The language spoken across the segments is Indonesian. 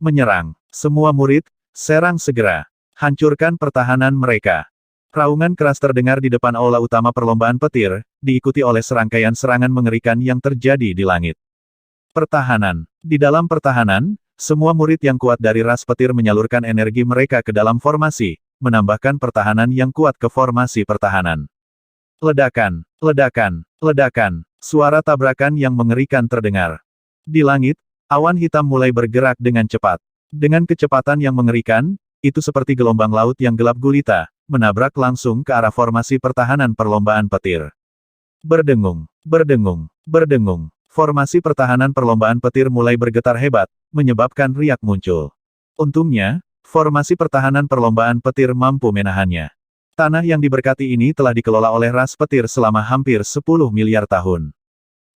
Menyerang. Semua murid, serang segera. Hancurkan pertahanan mereka. Raungan keras terdengar di depan aula utama perlombaan petir, diikuti oleh serangkaian serangan mengerikan yang terjadi di langit. Pertahanan. Di dalam pertahanan, semua murid yang kuat dari ras petir menyalurkan energi mereka ke dalam formasi, menambahkan pertahanan yang kuat ke formasi pertahanan. Ledakan, ledakan, ledakan. Suara tabrakan yang mengerikan terdengar. Di langit, awan hitam mulai bergerak dengan cepat. Dengan kecepatan yang mengerikan, itu seperti gelombang laut yang gelap gulita, menabrak langsung ke arah formasi pertahanan perlombaan petir. Berdengung, berdengung, berdengung. Formasi pertahanan perlombaan petir mulai bergetar hebat, menyebabkan riak muncul. Untungnya, formasi pertahanan perlombaan petir mampu menahannya. Tanah yang diberkati ini telah dikelola oleh ras petir selama hampir 10 miliar tahun.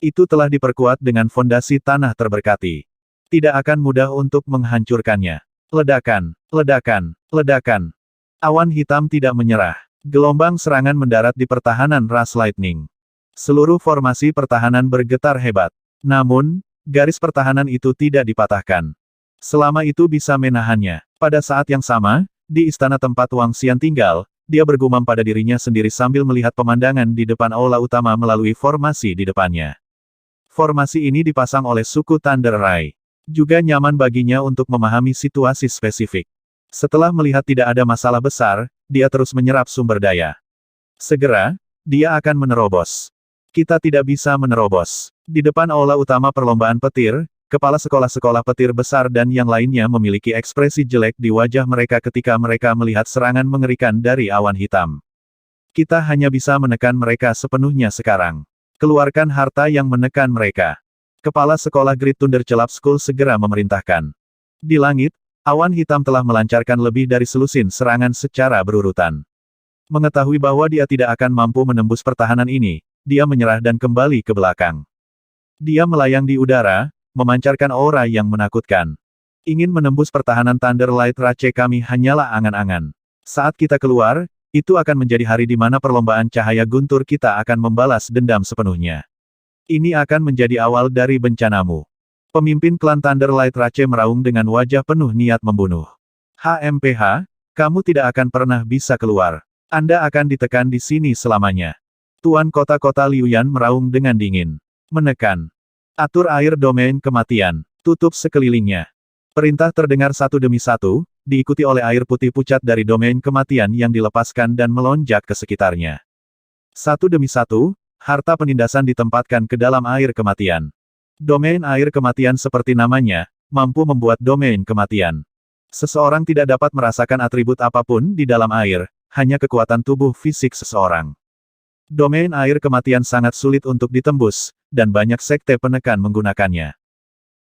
Itu telah diperkuat dengan fondasi tanah terberkati. Tidak akan mudah untuk menghancurkannya. Ledakan, ledakan, ledakan. Awan hitam tidak menyerah. Gelombang serangan mendarat di pertahanan ras Lightning. Seluruh formasi pertahanan bergetar hebat. Namun, garis pertahanan itu tidak dipatahkan. Selama itu bisa menahannya. Pada saat yang sama, di istana tempat Wang Xian tinggal, dia bergumam pada dirinya sendiri sambil melihat pemandangan di depan aula utama melalui formasi di depannya. Formasi ini dipasang oleh suku Thunder Rai. Juga nyaman baginya untuk memahami situasi spesifik. Setelah melihat tidak ada masalah besar, dia terus menyerap sumber daya. Segera, dia akan menerobos. Kita tidak bisa menerobos. Di depan aula utama perlombaan petir, kepala sekolah-sekolah petir besar dan yang lainnya memiliki ekspresi jelek di wajah mereka ketika mereka melihat serangan mengerikan dari awan hitam. Kita hanya bisa menekan mereka sepenuhnya sekarang. Keluarkan harta yang menekan mereka. Kepala sekolah Great Thunder Club School segera memerintahkan. Di langit, awan hitam telah melancarkan lebih dari selusin serangan secara berurutan. Mengetahui bahwa dia tidak akan mampu menembus pertahanan ini, dia menyerah dan kembali ke belakang. Dia melayang di udara, memancarkan aura yang menakutkan. Ingin menembus pertahanan Thunder Light Rache kami hanyalah angan-angan. Saat kita keluar, itu akan menjadi hari di mana perlombaan cahaya guntur kita akan membalas dendam sepenuhnya. Ini akan menjadi awal dari bencanamu. Pemimpin klan Thunder Light Rache meraung dengan wajah penuh niat membunuh. HMPH, kamu tidak akan pernah bisa keluar. Anda akan ditekan di sini selamanya. Tuan kota-kota Liuyan meraung dengan dingin. Menekan. Atur air domain kematian. Tutup sekelilingnya. Perintah terdengar satu demi satu, diikuti oleh air putih pucat dari domain kematian yang dilepaskan dan melonjak ke sekitarnya. Satu demi satu, harta penindasan ditempatkan ke dalam air kematian. Domain air kematian seperti namanya, mampu membuat domain kematian. Seseorang tidak dapat merasakan atribut apapun di dalam air, hanya kekuatan tubuh fisik seseorang. Domain air kematian sangat sulit untuk ditembus, dan banyak sekte penekan menggunakannya.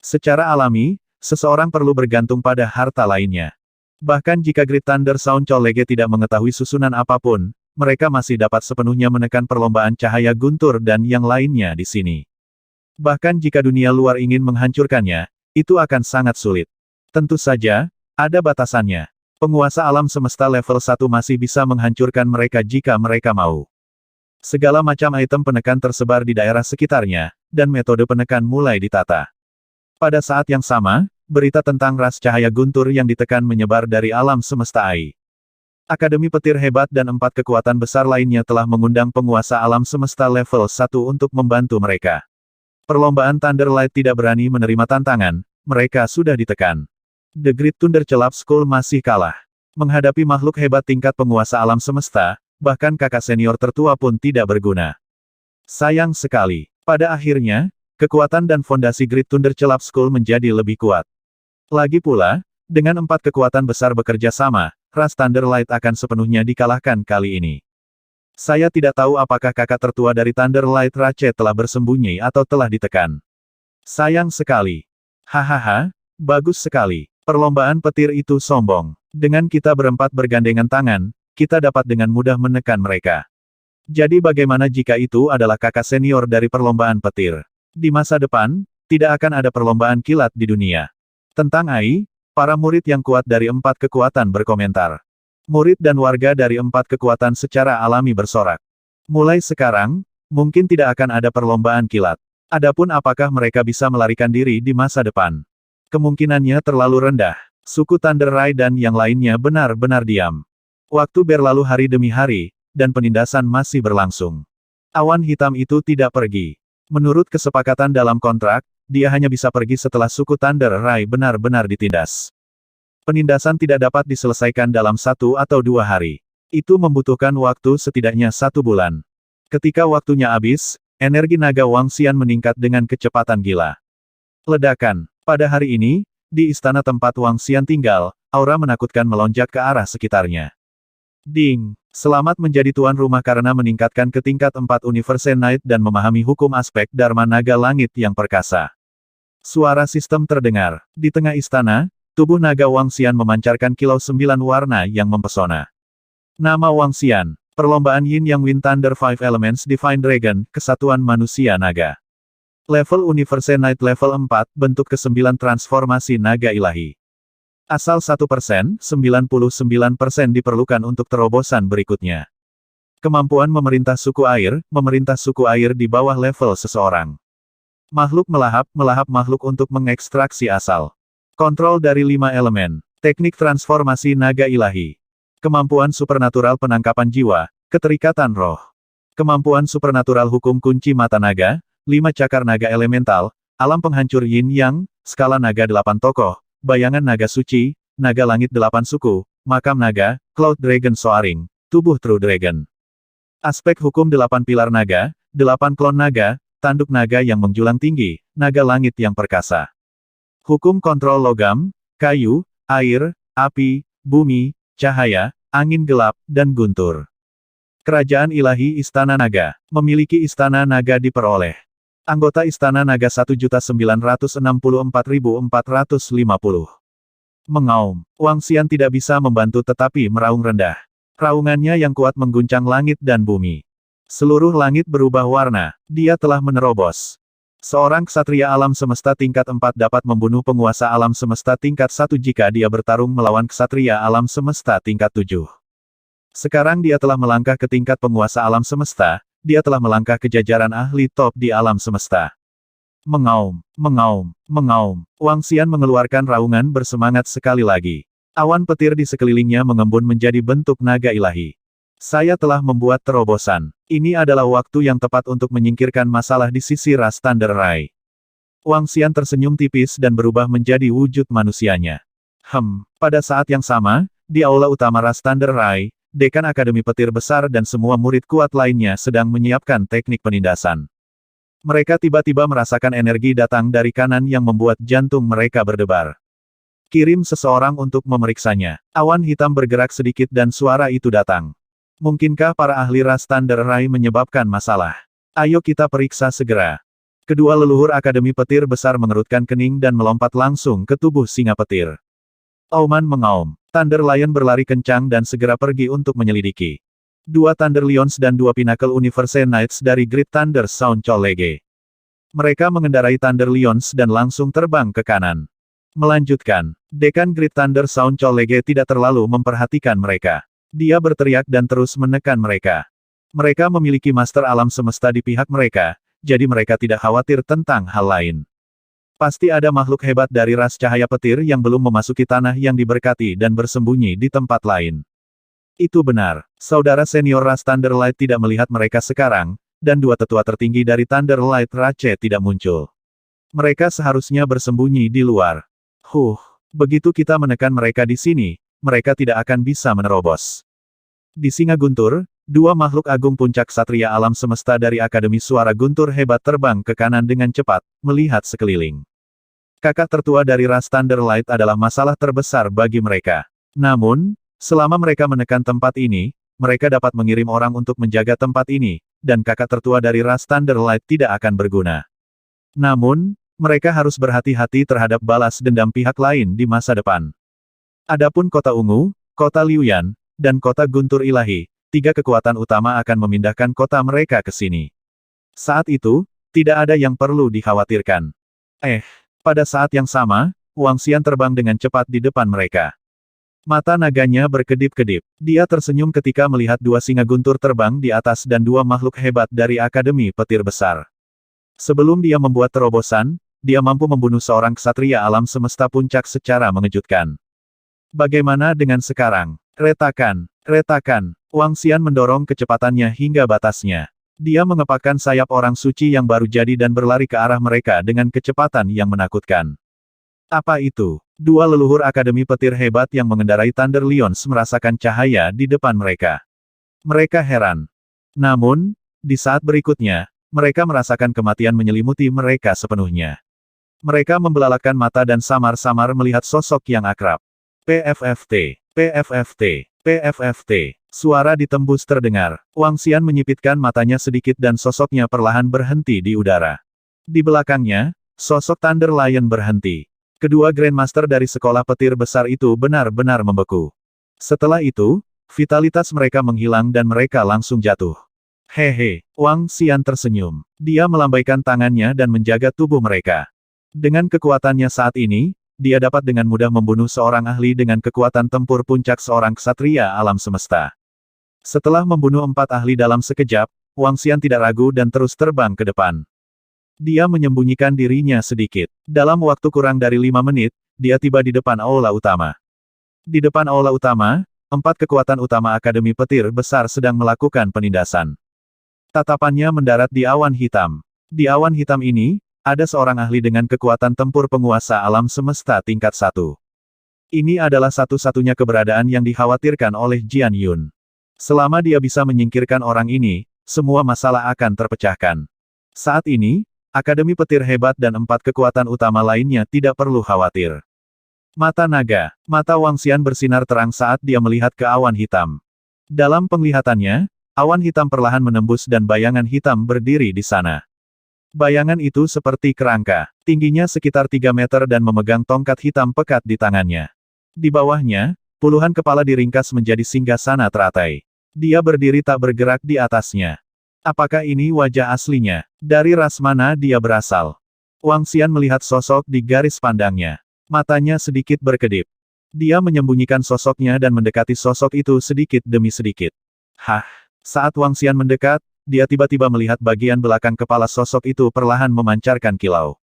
Secara alami, seseorang perlu bergantung pada harta lainnya. Bahkan jika Great Thunder Sound Colleague tidak mengetahui susunan apapun, mereka masih dapat sepenuhnya menekan perlombaan cahaya guntur dan yang lainnya di sini. Bahkan jika dunia luar ingin menghancurkannya, itu akan sangat sulit. Tentu saja, ada batasannya. Penguasa alam semesta level 1 masih bisa menghancurkan mereka jika mereka mau. Segala macam item penekan tersebar di daerah sekitarnya, dan metode penekan mulai ditata. Pada saat yang sama, berita tentang ras cahaya guntur yang ditekan menyebar dari alam semesta AI. Akademi petir hebat dan 4 kekuatan besar lainnya telah mengundang penguasa alam semesta level 1 untuk membantu mereka. Perlombaan Thunder Light tidak berani menerima tantangan, mereka sudah ditekan. The Great Thunder Club School masih kalah. Menghadapi makhluk hebat tingkat penguasa alam semesta, bahkan kakak senior tertua pun tidak berguna. Sayang sekali. Pada akhirnya, kekuatan dan fondasi Great Thunder Club School menjadi lebih kuat. Lagi pula, dengan 4 kekuatan besar bekerja sama, ras Thunder Light akan sepenuhnya dikalahkan kali ini. Saya tidak tahu apakah kakak tertua dari Thunder Light Rache telah bersembunyi atau telah ditekan. Sayang sekali. Hahaha, bagus sekali. Perlombaan petir itu sombong. Dengan kita berempat bergandengan tangan, kita dapat dengan mudah menekan mereka. Jadi bagaimana jika itu adalah kakak senior dari perlombaan petir? Di masa depan, tidak akan ada perlombaan kilat di dunia. Tentang AI, para murid yang kuat dari 4 kekuatan berkomentar. Murid dan warga dari 4 kekuatan secara alami bersorak. Mulai sekarang, mungkin tidak akan ada perlombaan kilat. Adapun apakah mereka bisa melarikan diri di masa depan? Kemungkinannya terlalu rendah. Suku Thunder Rai dan yang lainnya benar-benar diam. Waktu berlalu hari demi hari, dan penindasan masih berlangsung. Awan hitam itu tidak pergi. Menurut kesepakatan dalam kontrak, dia hanya bisa pergi setelah suku Thunder Rai benar-benar ditindas. Penindasan tidak dapat diselesaikan dalam 1 atau 2 hari. Itu membutuhkan waktu setidaknya 1 bulan. Ketika waktunya habis, energi naga Wang Xian meningkat dengan kecepatan gila. Ledakan. Pada hari ini, di istana tempat Wang Xian tinggal, aura menakutkan melonjak ke arah sekitarnya. Ding! Selamat menjadi tuan rumah karena meningkatkan ke tingkat 4 Universe Night dan memahami hukum aspek Dharma Naga Langit yang perkasa. Suara sistem terdengar. Di tengah istana, tubuh naga Wang Xian memancarkan kilau 9 warna yang mempesona. Nama Wang Xian, Perlombaan Yin Yang Wind Thunder 5 Elements Divine Dragon, Kesatuan Manusia Naga. Level Universe Night level 4, bentuk ke-9 transformasi naga ilahi. Asal 1%, 99% diperlukan untuk terobosan berikutnya. Kemampuan memerintah suku air di bawah level seseorang. Makhluk melahap makhluk untuk mengekstraksi asal. Kontrol dari 5 elemen. Teknik transformasi naga ilahi. Kemampuan supernatural penangkapan jiwa, keterikatan roh. Kemampuan supernatural hukum kunci mata naga, 5 cakar naga elemental, alam penghancur yin yang, skala naga 8 tokoh, bayangan naga suci, naga langit 8 suku, makam naga, cloud dragon soaring, tubuh true dragon. Aspek hukum 8 pilar naga, 8 klon naga, tanduk naga yang menjulang tinggi, naga langit yang perkasa. Hukum kontrol logam, kayu, air, api, bumi, cahaya, angin gelap, dan guntur. Kerajaan ilahi Istana Naga, memiliki Istana Naga diperoleh. Anggota Istana Naga 1.964.450. Mengaum. Wang Xian tidak bisa membantu tetapi meraung rendah. Raungannya yang kuat mengguncang langit dan bumi. Seluruh langit berubah warna, dia telah menerobos. Seorang ksatria alam semesta tingkat 4 dapat membunuh penguasa alam semesta tingkat 1 jika dia bertarung melawan ksatria alam semesta tingkat 7. Sekarang dia telah melangkah ke tingkat penguasa alam semesta, dia telah melangkah ke jajaran ahli top di alam semesta. Mengaum, mengaum, mengaum. Wang Xian mengeluarkan raungan bersemangat sekali lagi. Awan petir di sekelilingnya mengembun menjadi bentuk naga ilahi. Saya telah membuat terobosan. Ini adalah waktu yang tepat untuk menyingkirkan masalah di sisi ras Thunder Rai. Wang Xian tersenyum tipis dan berubah menjadi wujud manusianya. Pada saat yang sama, di aula utama ras Thunder Rai, Dekan Akademi Petir Besar dan semua murid kuat lainnya sedang menyiapkan teknik penindasan. Mereka tiba-tiba merasakan energi datang dari kanan yang membuat jantung mereka berdebar. Kirim seseorang untuk memeriksanya. Awan hitam bergerak sedikit dan suara itu datang. Mungkinkah para ahli ras Thunder Rai menyebabkan masalah? Ayo kita periksa segera. Kedua leluhur Akademi Petir Besar mengerutkan kening dan melompat langsung ke tubuh singa petir. Auman mengaum. Thunder Lion berlari kencang dan segera pergi untuk menyelidiki. 2 Thunder Lions dan 2 Pinnacle Universe Knights dari Great Thunder Sound Colleague. Mereka mengendarai Thunder Lions dan langsung terbang ke kanan. Melanjutkan, Dekan Great Thunder Sound Colleague tidak terlalu memperhatikan mereka. Dia berteriak dan terus menekan mereka. Mereka memiliki master alam semesta di pihak mereka, jadi mereka tidak khawatir tentang hal lain. Pasti ada makhluk hebat dari ras cahaya petir yang belum memasuki tanah yang diberkati dan bersembunyi di tempat lain. Itu benar. Saudara senior ras Thunder Light tidak melihat mereka sekarang, dan 2 tetua tertinggi dari Thunder Light Rache tidak muncul. Mereka seharusnya bersembunyi di luar. Begitu kita menekan mereka di sini, mereka tidak akan bisa menerobos. Di Singa Guntur, 2 makhluk agung puncak satria alam semesta dari Akademi Suara Guntur hebat terbang ke kanan dengan cepat, melihat sekeliling. Kakak tertua dari ras Thunder Light adalah masalah terbesar bagi mereka. Namun, selama mereka menekan tempat ini, mereka dapat mengirim orang untuk menjaga tempat ini, dan kakak tertua dari ras Thunder Light tidak akan berguna. Namun, mereka harus berhati-hati terhadap balas dendam pihak lain di masa depan. Adapun kota Ungu, kota Liuyan, dan kota Guntur Ilahi, 3 kekuatan utama akan memindahkan kota mereka ke sini. Saat itu, tidak ada yang perlu dikhawatirkan. Pada saat yang sama, Wang Xian terbang dengan cepat di depan mereka. Mata naganya berkedip-kedip. Dia tersenyum ketika melihat 2 singa guntur terbang di atas dan 2 makhluk hebat dari Akademi Petir Besar. Sebelum dia membuat terobosan, dia mampu membunuh seorang ksatria alam semesta puncak secara mengejutkan. Bagaimana dengan sekarang? Retakan, retakan. Wang Xian mendorong kecepatannya hingga batasnya. Dia mengepakkan sayap orang suci yang baru jadi dan berlari ke arah mereka dengan kecepatan yang menakutkan. Apa itu? Dua leluhur Akademi Petir hebat yang mengendarai Thunder Lions merasakan cahaya di depan mereka. Mereka heran. Namun, di saat berikutnya, mereka merasakan kematian menyelimuti mereka sepenuhnya. Mereka membelalakan mata dan samar-samar melihat sosok yang akrab. PFFT, PFFT, PFFT. Suara ditembus terdengar. Wang Xian menyipitkan matanya sedikit dan sosoknya perlahan berhenti di udara. Di belakangnya, sosok Thunder Lion berhenti. Kedua Grandmaster dari sekolah petir besar itu benar-benar membeku. Setelah itu, vitalitas mereka menghilang dan mereka langsung jatuh. Hehe, Wang Xian tersenyum. Dia melambaikan tangannya dan menjaga tubuh mereka. Dengan kekuatannya saat ini, dia dapat dengan mudah membunuh seorang ahli dengan kekuatan tempur puncak seorang ksatria alam semesta. Setelah membunuh 4 ahli dalam sekejap, Wang Xian tidak ragu dan terus terbang ke depan. Dia menyembunyikan dirinya sedikit. Dalam waktu kurang dari 5 menit, dia tiba di depan aula utama. Di depan aula utama, 4 kekuatan utama Akademi Petir besar sedang melakukan penindasan. Tatapannya mendarat di awan hitam. Di awan hitam ini, ada seorang ahli dengan kekuatan tempur penguasa alam semesta tingkat 1. Ini adalah satu-satunya keberadaan yang dikhawatirkan oleh Jian Yun. Selama dia bisa menyingkirkan orang ini, semua masalah akan terpecahkan. Saat ini, Akademi Petir hebat dan 4 kekuatan utama lainnya tidak perlu khawatir. Mata naga, mata Wang Xian bersinar terang saat dia melihat ke awan hitam. Dalam penglihatannya, awan hitam perlahan menembus dan bayangan hitam berdiri di sana. Bayangan itu seperti kerangka, tingginya sekitar 3 meter dan memegang tongkat hitam pekat di tangannya. Di bawahnya, puluhan kepala diringkas menjadi singgasana teratai. Dia berdiri tak bergerak di atasnya. Apakah ini wajah aslinya? Dari ras mana dia berasal? Wang Xian melihat sosok di garis pandangnya. Matanya sedikit berkedip. Dia menyembunyikan sosoknya dan mendekati sosok itu sedikit demi sedikit. Hah! Saat Wang Xian mendekat, dia tiba-tiba melihat bagian belakang kepala sosok itu perlahan memancarkan kilau.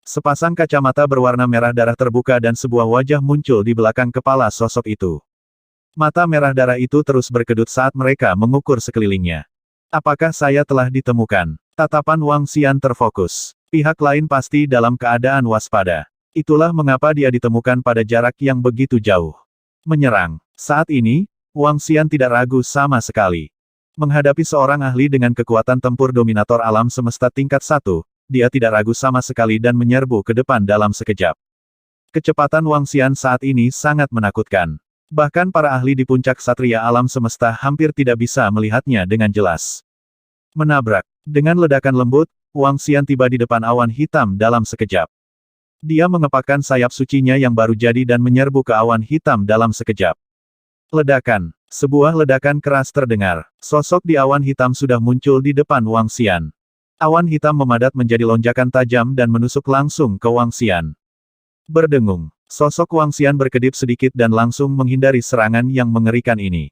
Sepasang kacamata berwarna merah darah terbuka dan sebuah wajah muncul di belakang kepala sosok itu. Mata merah darah itu terus berkedut saat mereka mengukur sekelilingnya. Apakah saya telah ditemukan? Tatapan Wang Xian terfokus. Pihak lain pasti dalam keadaan waspada. Itulah mengapa dia ditemukan pada jarak yang begitu jauh. Menyerang. Saat ini, Wang Xian tidak ragu sama sekali. Menghadapi seorang ahli dengan kekuatan tempur dominator alam semesta tingkat 1, dia tidak ragu sama sekali dan menyerbu ke depan dalam sekejap. Kecepatan Wang Xian saat ini sangat menakutkan. Bahkan para ahli di puncak ksatria alam semesta hampir tidak bisa melihatnya dengan jelas. Menabrak. Dengan ledakan lembut, Wang Xian tiba di depan awan hitam dalam sekejap. Dia mengepakkan sayap sucinya yang baru jadi dan menyerbu ke awan hitam dalam sekejap. Ledakan. Sebuah ledakan keras terdengar. Sosok di awan hitam sudah muncul di depan Wang Xian. Awan hitam memadat menjadi lonjakan tajam dan menusuk langsung ke Wang Xian. Berdengung. Sosok Wang Xian berkedip sedikit dan langsung menghindari serangan yang mengerikan ini.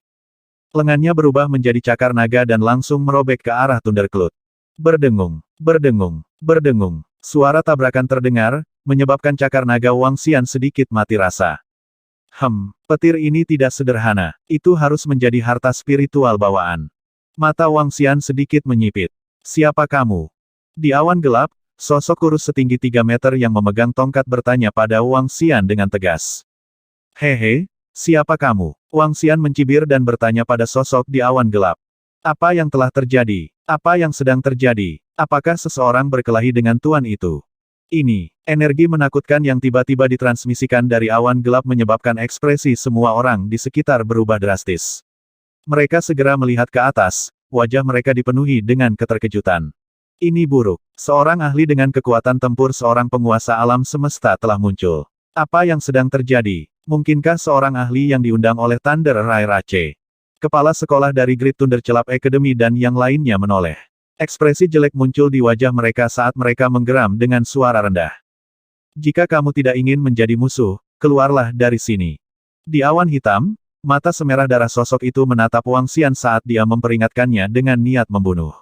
Lengannya berubah menjadi cakar naga dan langsung merobek ke arah Thundercloud. Berdengung, berdengung, berdengung. Suara tabrakan terdengar, menyebabkan cakar naga Wang Xian sedikit mati rasa. Petir ini tidak sederhana. Itu harus menjadi harta spiritual bawaan. Mata Wang Xian sedikit menyipit. Siapa kamu? Di awan gelap, sosok kurus setinggi 3 meter yang memegang tongkat bertanya pada Wang Xian dengan tegas. Hehe, siapa kamu? Wang Xian mencibir dan bertanya pada sosok di awan gelap. Apa yang telah terjadi? Apa yang sedang terjadi? Apakah seseorang berkelahi dengan tuan itu? Ini, energi menakutkan yang tiba-tiba ditransmisikan dari awan gelap menyebabkan ekspresi semua orang di sekitar berubah drastis. Mereka segera melihat ke atas, wajah mereka dipenuhi dengan keterkejutan. Ini buruk. Seorang ahli dengan kekuatan tempur seorang penguasa alam semesta telah muncul. Apa yang sedang terjadi? Mungkinkah seorang ahli yang diundang oleh Thunder Rai Rache? Kepala sekolah dari Great Thunder Celap Academy dan yang lainnya menoleh. Ekspresi jelek muncul di wajah mereka saat mereka menggeram dengan suara rendah. Jika kamu tidak ingin menjadi musuh, keluarlah dari sini. Di awan hitam, mata semerah darah sosok itu menatap Wang Xian saat dia memperingatkannya dengan niat membunuh.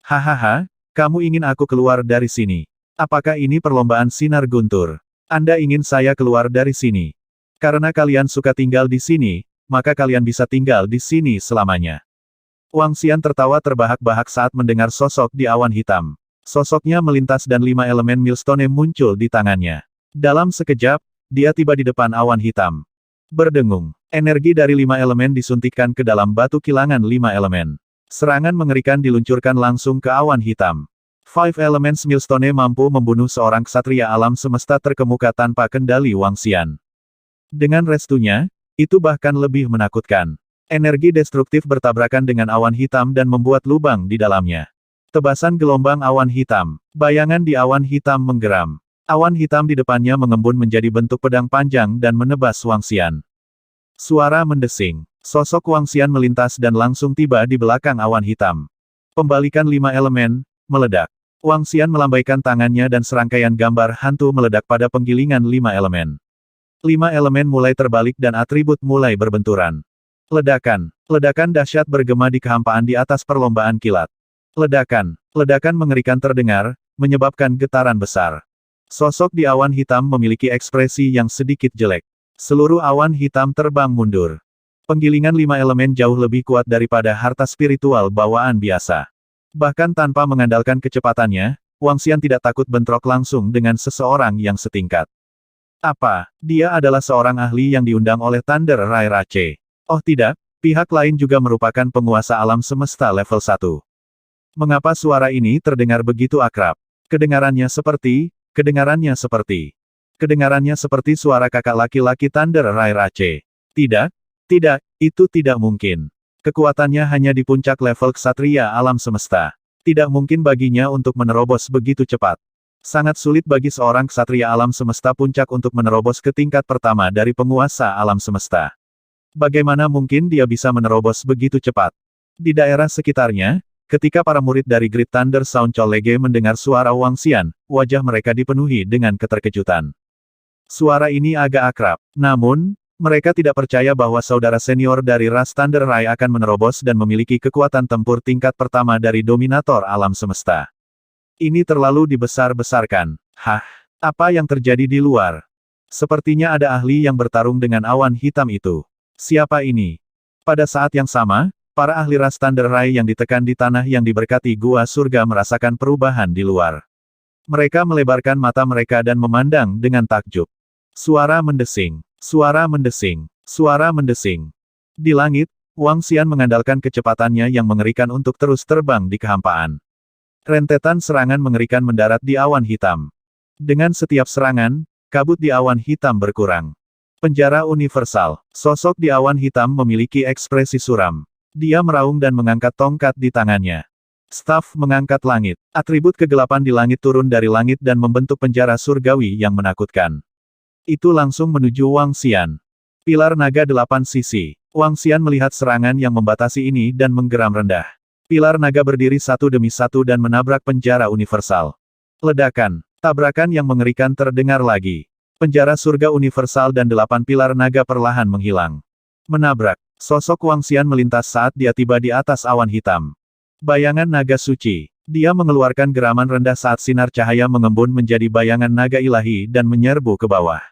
Hahaha, kamu ingin aku keluar dari sini? Apakah ini perlombaan sinar guntur? Anda ingin saya keluar dari sini? Karena kalian suka tinggal di sini, maka kalian bisa tinggal di sini selamanya. Wang Xian tertawa terbahak-bahak saat mendengar sosok di awan hitam. Sosoknya melintas dan 5 elemen millstone muncul di tangannya. Dalam sekejap, dia tiba di depan awan hitam. Berdengung, energi dari 5 elemen disuntikkan ke dalam batu kilangan 5 elemen. Serangan mengerikan diluncurkan langsung ke awan hitam. Five Elements Millstone mampu membunuh seorang ksatria alam semesta terkemuka tanpa kendali Wang Xian. Dengan restunya, itu bahkan lebih menakutkan. Energi destruktif bertabrakan dengan awan hitam dan membuat lubang di dalamnya. Tebasan gelombang awan hitam. Bayangan di awan hitam menggeram. Awan hitam di depannya mengembun menjadi bentuk pedang panjang dan menebas Wang Xian. Suara mendesing. Sosok Wang Xian melintas dan langsung tiba di belakang awan hitam. Pembalikan 5 elemen, meledak. Wang Xian melambaikan tangannya dan serangkaian gambar hantu meledak pada penggilingan 5 elemen. 5 elemen mulai terbalik dan atribut mulai berbenturan. Ledakan. Ledakan dahsyat bergema di kehampaan di atas perlombaan kilat. Ledakan. Ledakan mengerikan terdengar, menyebabkan getaran besar. Sosok di awan hitam memiliki ekspresi yang sedikit jelek. Seluruh awan hitam terbang mundur. Penggilingan 5 elemen jauh lebih kuat daripada harta spiritual bawaan biasa. Bahkan tanpa mengandalkan kecepatannya, Wang Xian tidak takut bentrok langsung dengan seseorang yang setingkat. Apa? Dia adalah seorang ahli yang diundang oleh Thunder Rai Rache. Oh tidak, pihak lain juga merupakan penguasa alam semesta level 1. Mengapa suara ini terdengar begitu akrab? Kedengarannya seperti suara kakak laki-laki Thunder Rai Rache. Tidak, itu tidak mungkin. Kekuatannya hanya di puncak level ksatria alam semesta. Tidak mungkin baginya untuk menerobos begitu cepat. Sangat sulit bagi seorang ksatria alam semesta puncak untuk menerobos ke tingkat pertama dari penguasa alam semesta. Bagaimana mungkin dia bisa menerobos begitu cepat? Di daerah sekitarnya, ketika para murid dari Great Thunder Sound College mendengar suara Wang Xian, wajah mereka dipenuhi dengan keterkejutan. Suara ini agak akrab, namun, mereka tidak percaya bahwa saudara senior dari ras Thunder Rai akan menerobos dan memiliki kekuatan tempur tingkat pertama dari dominator alam semesta. Ini terlalu dibesar-besarkan. Hah? Apa yang terjadi di luar? Sepertinya ada ahli yang bertarung dengan awan hitam itu. Siapa ini? Pada saat yang sama, para ahli ras Thunder Rai yang ditekan di tanah yang diberkati gua surga merasakan perubahan di luar. Mereka melebarkan mata mereka dan memandang dengan takjub. Suara mendesing. Suara mendesing. Suara mendesing. Di langit, Wang Xian mengandalkan kecepatannya yang mengerikan untuk terus terbang di kehampaan. Rentetan serangan mengerikan mendarat di awan hitam. Dengan setiap serangan, kabut di awan hitam berkurang. Penjara universal. Sosok di awan hitam memiliki ekspresi suram. Dia meraung dan mengangkat tongkat di tangannya. Staf mengangkat langit. Atribut kegelapan di langit turun dari langit dan membentuk penjara surgawi yang menakutkan. Itu langsung menuju Wang Xian. Pilar naga 8 sisi. Wang Xian melihat serangan yang membatasi ini dan menggeram rendah. Pilar naga berdiri satu demi satu dan menabrak penjara universal. Ledakan. Tabrakan yang mengerikan terdengar lagi. Penjara surga universal dan 8 pilar naga perlahan menghilang. Menabrak. Sosok Wang Xian melintas saat dia tiba di atas awan hitam. Bayangan naga suci. Dia mengeluarkan geraman rendah saat sinar cahaya mengembun menjadi bayangan naga ilahi dan menyerbu ke bawah.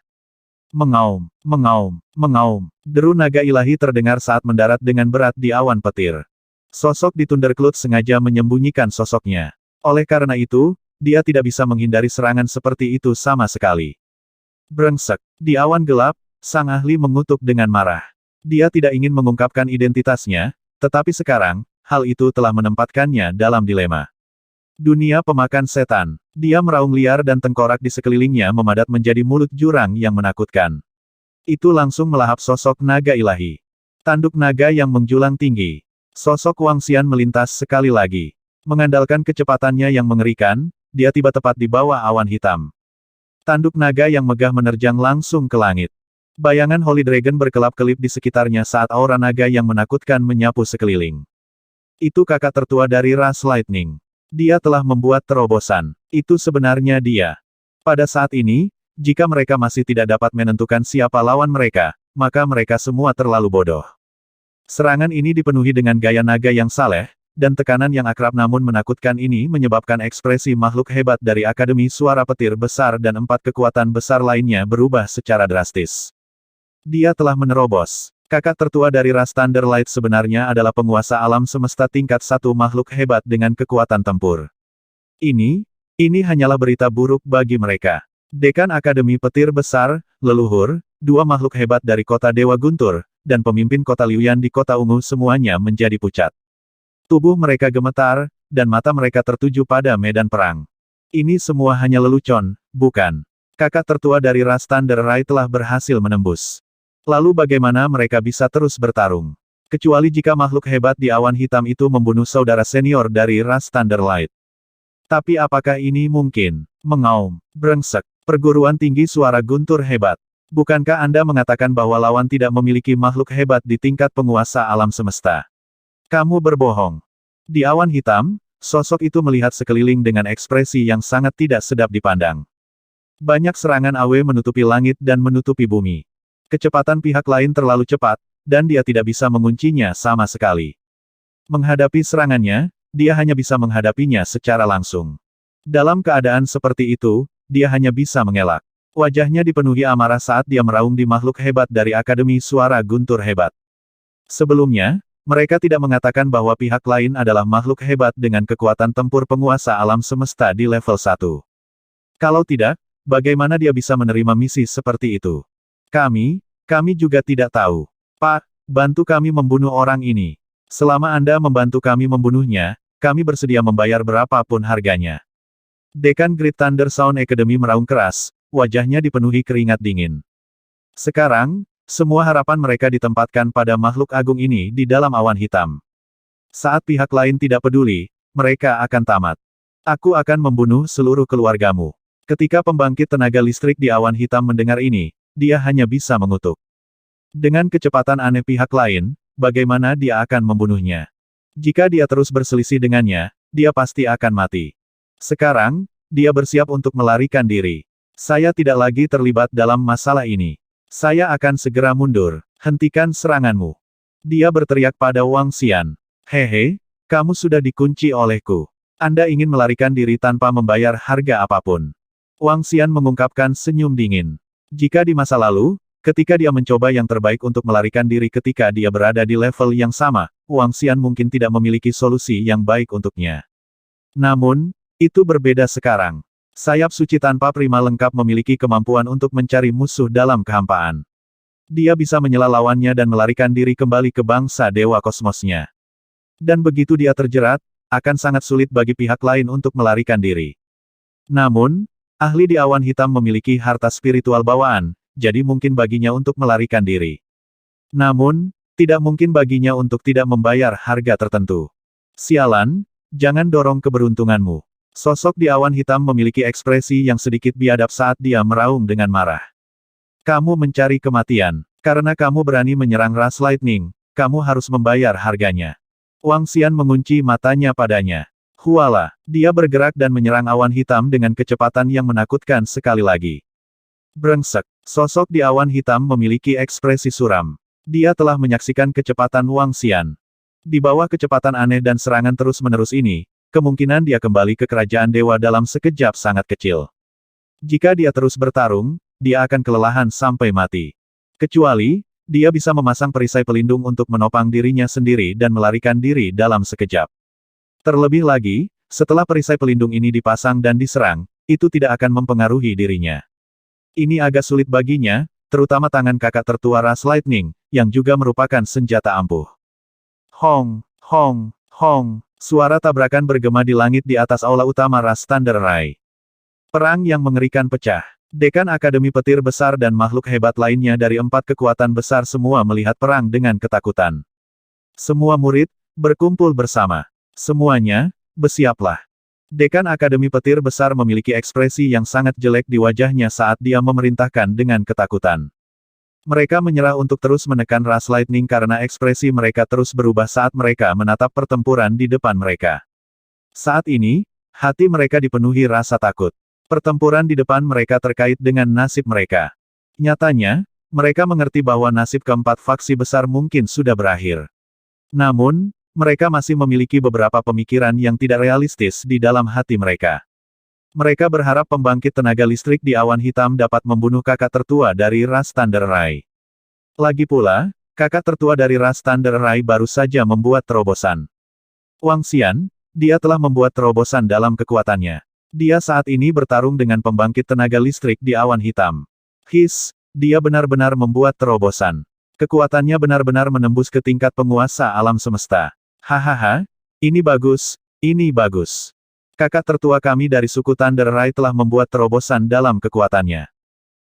Mengaum, mengaum, mengaum. Deru naga ilahi terdengar saat mendarat dengan berat di awan petir. Sosok di Thundercloud sengaja menyembunyikan sosoknya. Oleh karena itu, dia tidak bisa menghindari serangan seperti itu sama sekali. Brengsek. Di awan gelap, sang ahli mengutuk dengan marah. Dia tidak ingin mengungkapkan identitasnya, tetapi sekarang, hal itu telah menempatkannya dalam dilema. Dunia pemakan setan. Dia meraung liar dan tengkorak di sekelilingnya memadat menjadi mulut jurang yang menakutkan. Itu langsung melahap sosok naga ilahi. Tanduk naga yang menjulang tinggi. Sosok Wang Xian melintas sekali lagi. Mengandalkan kecepatannya yang mengerikan, dia tiba tepat di bawah awan hitam. Tanduk naga yang megah menerjang langsung ke langit. Bayangan Holy Dragon berkelap-kelip di sekitarnya saat aura naga yang menakutkan menyapu sekeliling. Itu kakak tertua dari ras Lightning. Dia telah membuat terobosan. Itu sebenarnya dia. Pada saat ini, jika mereka masih tidak dapat menentukan siapa lawan mereka, maka mereka semua terlalu bodoh. Serangan ini dipenuhi dengan gaya naga yang saleh, dan tekanan yang akrab namun menakutkan ini menyebabkan ekspresi makhluk hebat dari Akademi Suara Petir Besar dan 4 kekuatan besar lainnya berubah secara drastis. Dia telah menerobos. Kakak tertua dari ras Thunderlight sebenarnya adalah penguasa alam semesta tingkat 1 makhluk hebat dengan kekuatan tempur. Ini hanyalah berita buruk bagi mereka. Dekan Akademi Petir Besar, leluhur, 2 makhluk hebat dari kota Dewa Guntur, dan pemimpin kota Liuyan di kota Ungu semuanya menjadi pucat. Tubuh mereka gemetar, dan mata mereka tertuju pada medan perang. Ini semua hanya lelucon, bukan? Kakak tertua dari ras Thunder Rai telah berhasil menembus. Lalu bagaimana mereka bisa terus bertarung? Kecuali jika makhluk hebat di awan hitam itu membunuh saudara senior dari ras Thunderlight. Tapi apakah ini mungkin? Mengaum. Brengsek. Perguruan tinggi suara guntur hebat. Bukankah Anda mengatakan bahwa lawan tidak memiliki makhluk hebat di tingkat penguasa alam semesta? Kamu berbohong. Di awan hitam, sosok itu melihat sekeliling dengan ekspresi yang sangat tidak sedap dipandang. Banyak serangan AW menutupi langit dan menutupi bumi. Kecepatan pihak lain terlalu cepat, dan dia tidak bisa menguncinya sama sekali. Menghadapi serangannya, dia hanya bisa menghadapinya secara langsung. Dalam keadaan seperti itu, dia hanya bisa mengelak. Wajahnya dipenuhi amarah saat dia meraung di makhluk hebat dari Akademi Suara Guntur Hebat. Sebelumnya, mereka tidak mengatakan bahwa pihak lain adalah makhluk hebat dengan kekuatan tempur penguasa alam semesta di level 1. Kalau tidak, bagaimana dia bisa menerima misi seperti itu? Kami juga tidak tahu. Pak, bantu kami membunuh orang ini. Selama Anda membantu kami membunuhnya, kami bersedia membayar berapapun harganya. Dekan Great Thunder Sound Academy meraung keras, wajahnya dipenuhi keringat dingin. Sekarang, semua harapan mereka ditempatkan pada makhluk agung ini di dalam awan hitam. Saat pihak lain tidak peduli, mereka akan tamat. Aku akan membunuh seluruh keluargamu. Ketika pembangkit tenaga listrik di awan hitam mendengar ini, dia hanya bisa mengutuk. Dengan kecepatan aneh pihak lain, bagaimana dia akan membunuhnya? Jika dia terus berselisih dengannya, dia pasti akan mati. Sekarang, dia bersiap untuk melarikan diri. Saya tidak lagi terlibat dalam masalah ini. Saya akan segera mundur. Hentikan seranganmu. Dia berteriak pada Wang Xian. Hehe, kamu sudah dikunci olehku. Anda ingin melarikan diri tanpa membayar harga apapun. Wang Xian mengungkapkan senyum dingin. Jika di masa lalu, ketika dia mencoba yang terbaik untuk melarikan diri ketika dia berada di level yang sama, Wang Xian mungkin tidak memiliki solusi yang baik untuknya. Namun, itu berbeda sekarang. Sayap suci tanpa prima lengkap memiliki kemampuan untuk mencari musuh dalam kehampaan. Dia bisa menyela lawannya dan melarikan diri kembali ke bangsa Dewa Kosmosnya. Dan begitu dia terjerat, akan sangat sulit bagi pihak lain untuk melarikan diri. Namun, ahli di awan hitam memiliki harta spiritual bawaan, jadi mungkin baginya untuk melarikan diri. Namun, tidak mungkin baginya untuk tidak membayar harga tertentu. Sialan, jangan dorong keberuntunganmu. Sosok di awan hitam memiliki ekspresi yang sedikit biadab saat dia meraung dengan marah. Kamu mencari kematian. Karena kamu berani menyerang ras Lightning, kamu harus membayar harganya. Wang Xian mengunci matanya padanya. Huala, dia bergerak dan menyerang awan hitam dengan kecepatan yang menakutkan sekali lagi. Brengsek, sosok di awan hitam memiliki ekspresi suram. Dia telah menyaksikan kecepatan Wang Xian. Di bawah kecepatan aneh dan serangan terus-menerus ini, kemungkinan dia kembali ke kerajaan dewa dalam sekejap sangat kecil. Jika dia terus bertarung, dia akan kelelahan sampai mati. Kecuali, dia bisa memasang perisai pelindung untuk menopang dirinya sendiri dan melarikan diri dalam sekejap. Terlebih lagi, setelah perisai pelindung ini dipasang dan diserang, itu tidak akan mempengaruhi dirinya. Ini agak sulit baginya, terutama tangan kakak tertua ras Lightning, yang juga merupakan senjata ampuh. Hong, hong, hong. Suara tabrakan bergema di langit di atas aula utama ras Thunder Rai. Perang yang mengerikan pecah. Dekan Akademi Petir Besar dan makhluk hebat lainnya dari 4 kekuatan besar semua melihat perang dengan ketakutan. Semua murid, berkumpul bersama. Semuanya, bersiaplah. Dekan Akademi Petir Besar memiliki ekspresi yang sangat jelek di wajahnya saat dia memerintahkan dengan ketakutan. Mereka menyerah untuk terus menekan ras Lightning karena ekspresi mereka terus berubah saat mereka menatap pertempuran di depan mereka. Saat ini, hati mereka dipenuhi rasa takut. Pertempuran di depan mereka terkait dengan nasib mereka. Nyatanya, mereka mengerti bahwa nasib keempat faksi besar mungkin sudah berakhir. Namun, Mereka masih memiliki beberapa pemikiran yang tidak realistis di dalam hati mereka. Mereka berharap pembangkit tenaga listrik di awan hitam dapat membunuh kakak tertua dari ras Thunder Rai. Lagi pula, kakak tertua dari ras Thunder Rai baru saja membuat terobosan. Wang Xian, dia telah membuat terobosan dalam kekuatannya. Dia saat ini bertarung dengan pembangkit tenaga listrik di awan hitam. Dia benar-benar membuat terobosan. Kekuatannya benar-benar menembus ke tingkat penguasa alam semesta. Hahaha, ini bagus, ini bagus. Kakak tertua kami dari suku Thunder Rai telah membuat terobosan dalam kekuatannya.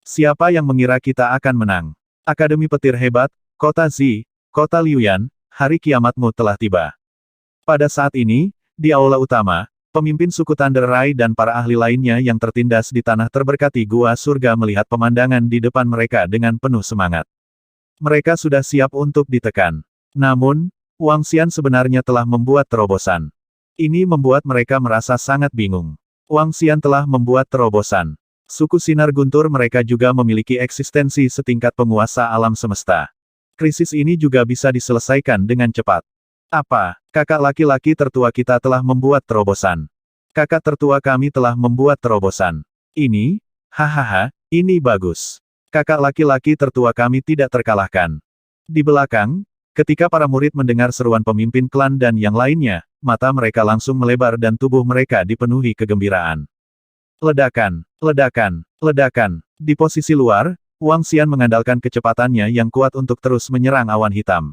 Siapa yang mengira kita akan menang? Akademi Petir Hebat, Kota Zi, Kota Liuyan, hari kiamatmu telah tiba. Pada saat ini, di aula utama, pemimpin suku Thunder Rai dan para ahli lainnya yang tertindas di tanah terberkati Gua Surga melihat pemandangan di depan mereka dengan penuh semangat. Mereka sudah siap untuk ditekan. Namun, Wang Xian sebenarnya telah membuat terobosan. Ini membuat mereka merasa sangat bingung. Wang Xian telah membuat terobosan. Suku Sinar Guntur mereka juga memiliki eksistensi setingkat penguasa alam semesta. Krisis ini juga bisa diselesaikan dengan cepat. Apa, kakak laki-laki tertua kita telah membuat terobosan. Kakak tertua kami telah membuat terobosan. Ini, hahaha, ini bagus. Kakak laki-laki tertua kami tidak terkalahkan. Di belakang, ketika para murid mendengar seruan pemimpin klan dan yang lainnya, mata mereka langsung melebar dan tubuh mereka dipenuhi kegembiraan. Ledakan, ledakan, ledakan. Di posisi luar, Wang Xian mengandalkan kecepatannya yang kuat untuk terus menyerang awan hitam.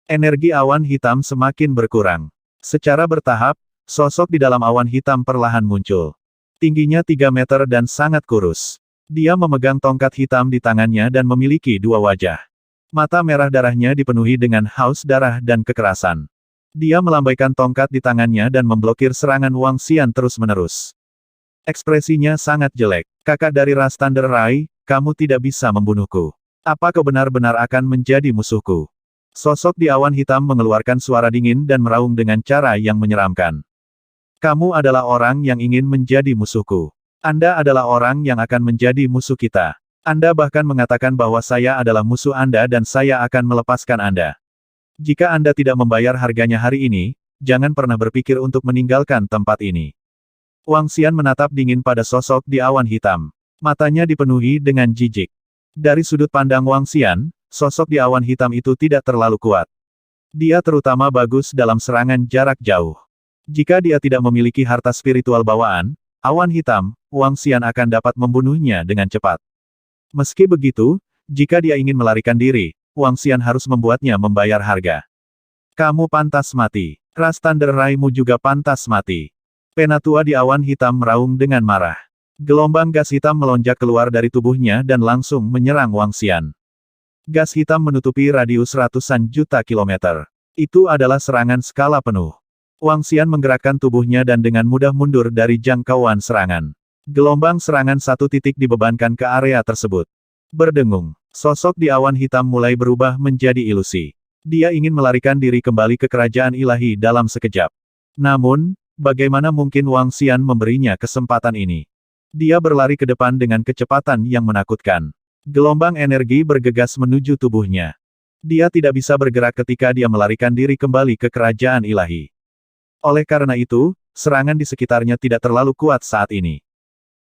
Energi awan hitam semakin berkurang. Secara bertahap, sosok di dalam awan hitam perlahan muncul. Tingginya 3 meter dan sangat kurus. Dia memegang tongkat hitam di tangannya dan memiliki dua wajah. Mata merah darahnya dipenuhi dengan haus darah dan kekerasan. Dia melambaikan tongkat di tangannya dan memblokir serangan Wang Xian terus-menerus. Ekspresinya sangat jelek. Kakak dari ras Thunder Rai, kamu tidak bisa membunuhku. Apa kau benar-benar akan menjadi musuhku? Sosok di awan hitam mengeluarkan suara dingin dan meraung dengan cara yang menyeramkan. Kamu adalah orang yang ingin menjadi musuhku. Anda adalah orang yang akan menjadi musuh kita. Anda bahkan mengatakan bahwa saya adalah musuh Anda dan saya akan melepaskan Anda. Jika Anda tidak membayar harganya hari ini, jangan pernah berpikir untuk meninggalkan tempat ini. Wang Xian menatap dingin pada sosok di awan hitam. Matanya dipenuhi dengan jijik. Dari sudut pandang Wang Xian, sosok di awan hitam itu tidak terlalu kuat. Dia terutama bagus dalam serangan jarak jauh. Jika dia tidak memiliki harta spiritual bawaan, awan hitam, Wang Xian akan dapat membunuhnya dengan cepat. Meski begitu, jika dia ingin melarikan diri, Wang Xian harus membuatnya membayar harga. Kamu pantas mati. Ras Thunder Rai-mu juga pantas mati. Penatua di awan hitam meraung dengan marah. Gelombang gas hitam melonjak keluar dari tubuhnya dan langsung menyerang Wang Xian. Gas hitam menutupi radius ratusan juta kilometer. Itu adalah serangan skala penuh. Wang Xian menggerakkan tubuhnya dan dengan mudah mundur dari jangkauan serangan. Gelombang serangan satu titik dibebankan ke area tersebut. Berdengung, sosok di awan hitam mulai berubah menjadi ilusi. Dia ingin melarikan diri kembali ke kerajaan ilahi dalam sekejap. Namun, bagaimana mungkin Wang Xian memberinya kesempatan ini? Dia berlari ke depan dengan kecepatan yang menakutkan. Gelombang energi bergegas menuju tubuhnya. Dia tidak bisa bergerak ketika dia melarikan diri kembali ke kerajaan ilahi. Oleh karena itu, serangan di sekitarnya tidak terlalu kuat saat ini.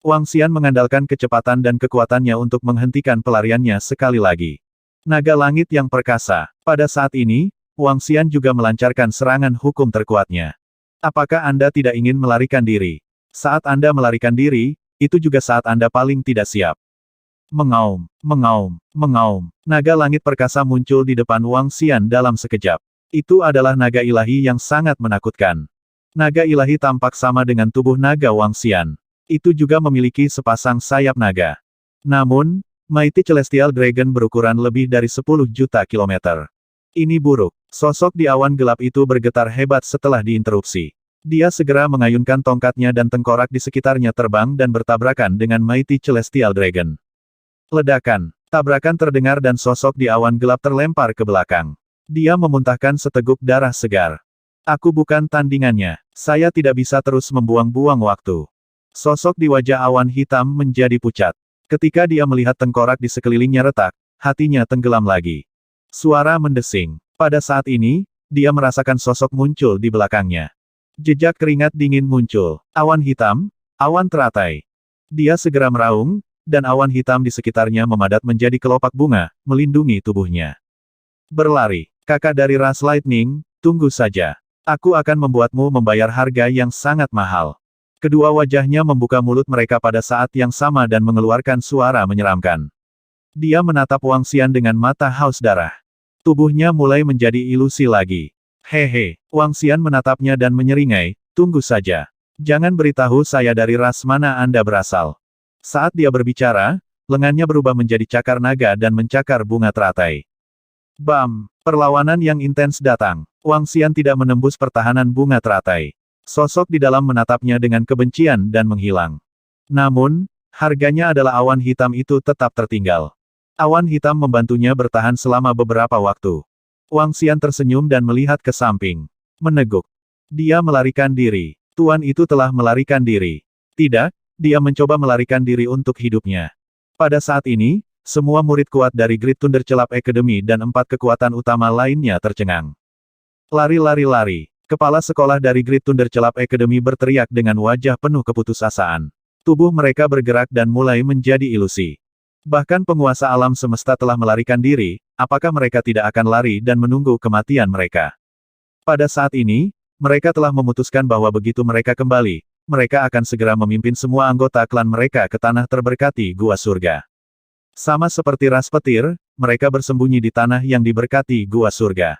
Wang Xian mengandalkan kecepatan dan kekuatannya untuk menghentikan pelariannya sekali lagi. Naga langit yang perkasa. Pada saat ini, Wang Xian juga melancarkan serangan hukum terkuatnya. Apakah Anda tidak ingin melarikan diri? Saat Anda melarikan diri, itu juga saat Anda paling tidak siap. Mengaum, mengaum, mengaum. Naga langit perkasa muncul di depan Wang Xian dalam sekejap. Itu adalah naga ilahi yang sangat menakutkan. Naga ilahi tampak sama dengan tubuh naga Wang Xian. Itu juga memiliki sepasang sayap naga. Namun, Mighty Celestial Dragon berukuran lebih dari 10 juta kilometer. Ini buruk. Sosok di awan gelap itu bergetar hebat setelah diinterupsi. Dia segera mengayunkan tongkatnya dan tengkorak di sekitarnya terbang dan bertabrakan dengan Mighty Celestial Dragon. Ledakan, tabrakan terdengar dan sosok di awan gelap terlempar ke belakang. Dia memuntahkan seteguk darah segar. Aku bukan tandingannya. Saya tidak bisa terus membuang-buang waktu. Sosok di wajah awan hitam menjadi pucat. Ketika dia melihat tengkorak di sekelilingnya retak, hatinya tenggelam lagi. Suara mendesing. Pada saat ini, dia merasakan sosok muncul di belakangnya. Jejak keringat dingin muncul. Awan hitam, awan teratai. Dia segera meraung, dan awan hitam di sekitarnya memadat menjadi kelopak bunga, melindungi tubuhnya. Berlari, kakak dari ras Lightning, tunggu saja. Aku akan membuatmu membayar harga yang sangat mahal. Kedua wajahnya membuka mulut mereka pada saat yang sama dan mengeluarkan suara menyeramkan. Dia menatap Wang Xian dengan mata haus darah. Tubuhnya mulai menjadi ilusi lagi. Hehe, Wang Xian menatapnya dan menyeringai, tunggu saja. Jangan beritahu saya dari ras mana Anda berasal. Saat dia berbicara, lengannya berubah menjadi cakar naga dan mencakar bunga teratai. Bam! Perlawanan yang intens datang. Wang Xian tidak menembus pertahanan bunga teratai. Sosok di dalam menatapnya dengan kebencian dan menghilang. Namun, harganya adalah awan hitam itu tetap tertinggal. Awan hitam membantunya bertahan selama beberapa waktu. Wang Xian tersenyum dan melihat ke samping. Meneguk. Dia melarikan diri. Tuan itu telah melarikan diri. Tidak, dia mencoba melarikan diri untuk hidupnya. Pada saat ini, semua murid kuat dari Great Thunder Club Academy dan 4 kekuatan utama lainnya tercengang. Lari-lari-lari. Kepala sekolah dari Great Thunder Club Academy berteriak dengan wajah penuh keputusasaan. Tubuh mereka bergerak dan mulai menjadi ilusi. Bahkan penguasa alam semesta telah melarikan diri, apakah mereka tidak akan lari dan menunggu kematian mereka? Pada saat ini, mereka telah memutuskan bahwa begitu mereka kembali, mereka akan segera memimpin semua anggota klan mereka ke tanah terberkati Gua Surga. Sama seperti ras petir, mereka bersembunyi di tanah yang diberkati Gua Surga.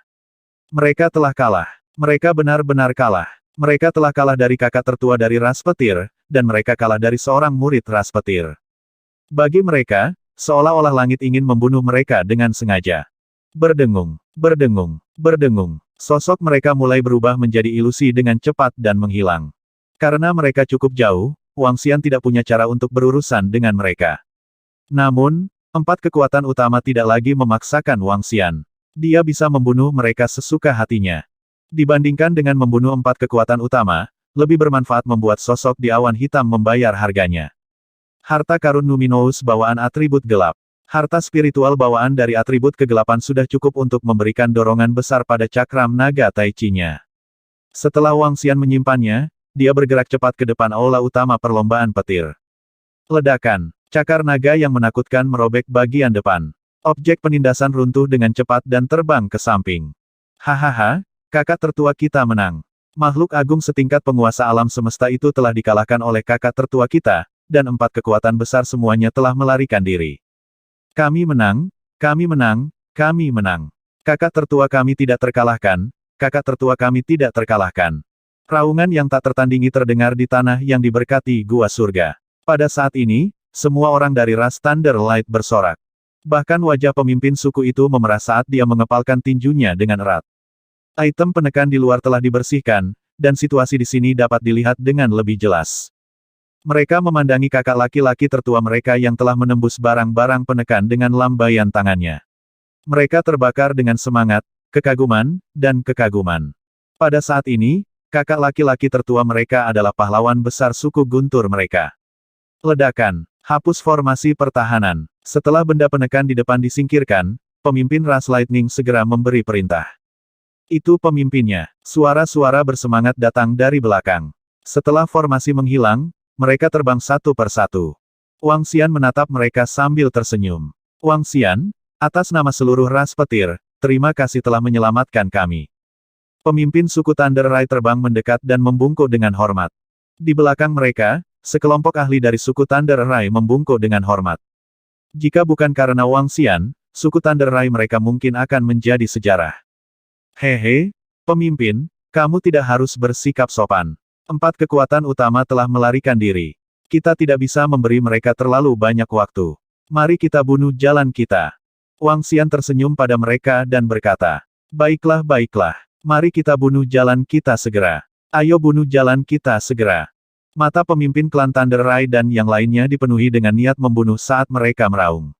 Mereka telah kalah. Mereka benar-benar kalah. Mereka telah kalah dari kakak tertua dari ras petir, dan mereka kalah dari seorang murid ras petir. Bagi mereka, seolah-olah langit ingin membunuh mereka dengan sengaja. Berdengung, berdengung, berdengung. Sosok mereka mulai berubah menjadi ilusi dengan cepat dan menghilang. Karena mereka cukup jauh, Wang Xian tidak punya cara untuk berurusan dengan mereka. Namun, 4 kekuatan utama tidak lagi memaksakan Wang Xian. Dia bisa membunuh mereka sesuka hatinya. Dibandingkan dengan membunuh 4 kekuatan utama, lebih bermanfaat membuat sosok di awan hitam membayar harganya. Harta karun Numinous bawaan atribut gelap. Harta spiritual bawaan dari atribut kegelapan sudah cukup untuk memberikan dorongan besar pada cakram naga Tai Chi-nya. Setelah Wang Xian menyimpannya, dia bergerak cepat ke depan aula utama perlombaan petir. Ledakan. Cakar naga yang menakutkan merobek bagian depan. Objek penindasan runtuh dengan cepat dan terbang ke samping. Hahaha. Kakak tertua kita menang. Makhluk agung setingkat penguasa alam semesta itu telah dikalahkan oleh kakak tertua kita, dan 4 kekuatan besar semuanya telah melarikan diri. Kami menang, kami menang, kami menang. Kakak tertua kami tidak terkalahkan, kakak tertua kami tidak terkalahkan. Raungan yang tak tertandingi terdengar di tanah yang diberkati Gua Surga. Pada saat ini, semua orang dari ras Thunder Light bersorak. Bahkan wajah pemimpin suku itu memerah saat dia mengepalkan tinjunya dengan erat. Item penekan di luar telah dibersihkan, dan situasi di sini dapat dilihat dengan lebih jelas. Mereka memandangi kakak laki-laki tertua mereka yang telah menembus barang-barang penekan dengan lambaian tangannya. Mereka terbakar dengan semangat, kekaguman, dan kekaguman. Pada saat ini, kakak laki-laki tertua mereka adalah pahlawan besar suku Guntur mereka. Ledakan. Hapus formasi pertahanan. Setelah benda penekan di depan disingkirkan, pemimpin ras Lightning segera memberi perintah. Itu pemimpinnya. Suara-suara bersemangat datang dari belakang. Setelah formasi menghilang, mereka terbang satu persatu. Wang Xian menatap mereka sambil tersenyum. Wang Xian, atas nama seluruh ras petir, terima kasih telah menyelamatkan kami. Pemimpin suku Thunder Rai terbang mendekat dan membungkuk dengan hormat. Di belakang mereka, sekelompok ahli dari suku Thunder Rai membungkuk dengan hormat. Jika bukan karena Wang Xian, suku Thunder Rai mereka mungkin akan menjadi sejarah. Hehe, pemimpin, kamu tidak harus bersikap sopan. 4 kekuatan utama telah melarikan diri. Kita tidak bisa memberi mereka terlalu banyak waktu. Mari kita bunuh jalan kita. Wang Xian tersenyum pada mereka dan berkata, baiklah baiklah, mari kita bunuh jalan kita segera. Ayo bunuh jalan kita segera. Mata pemimpin klan Thunder Rai dan yang lainnya dipenuhi dengan niat membunuh saat mereka meraung.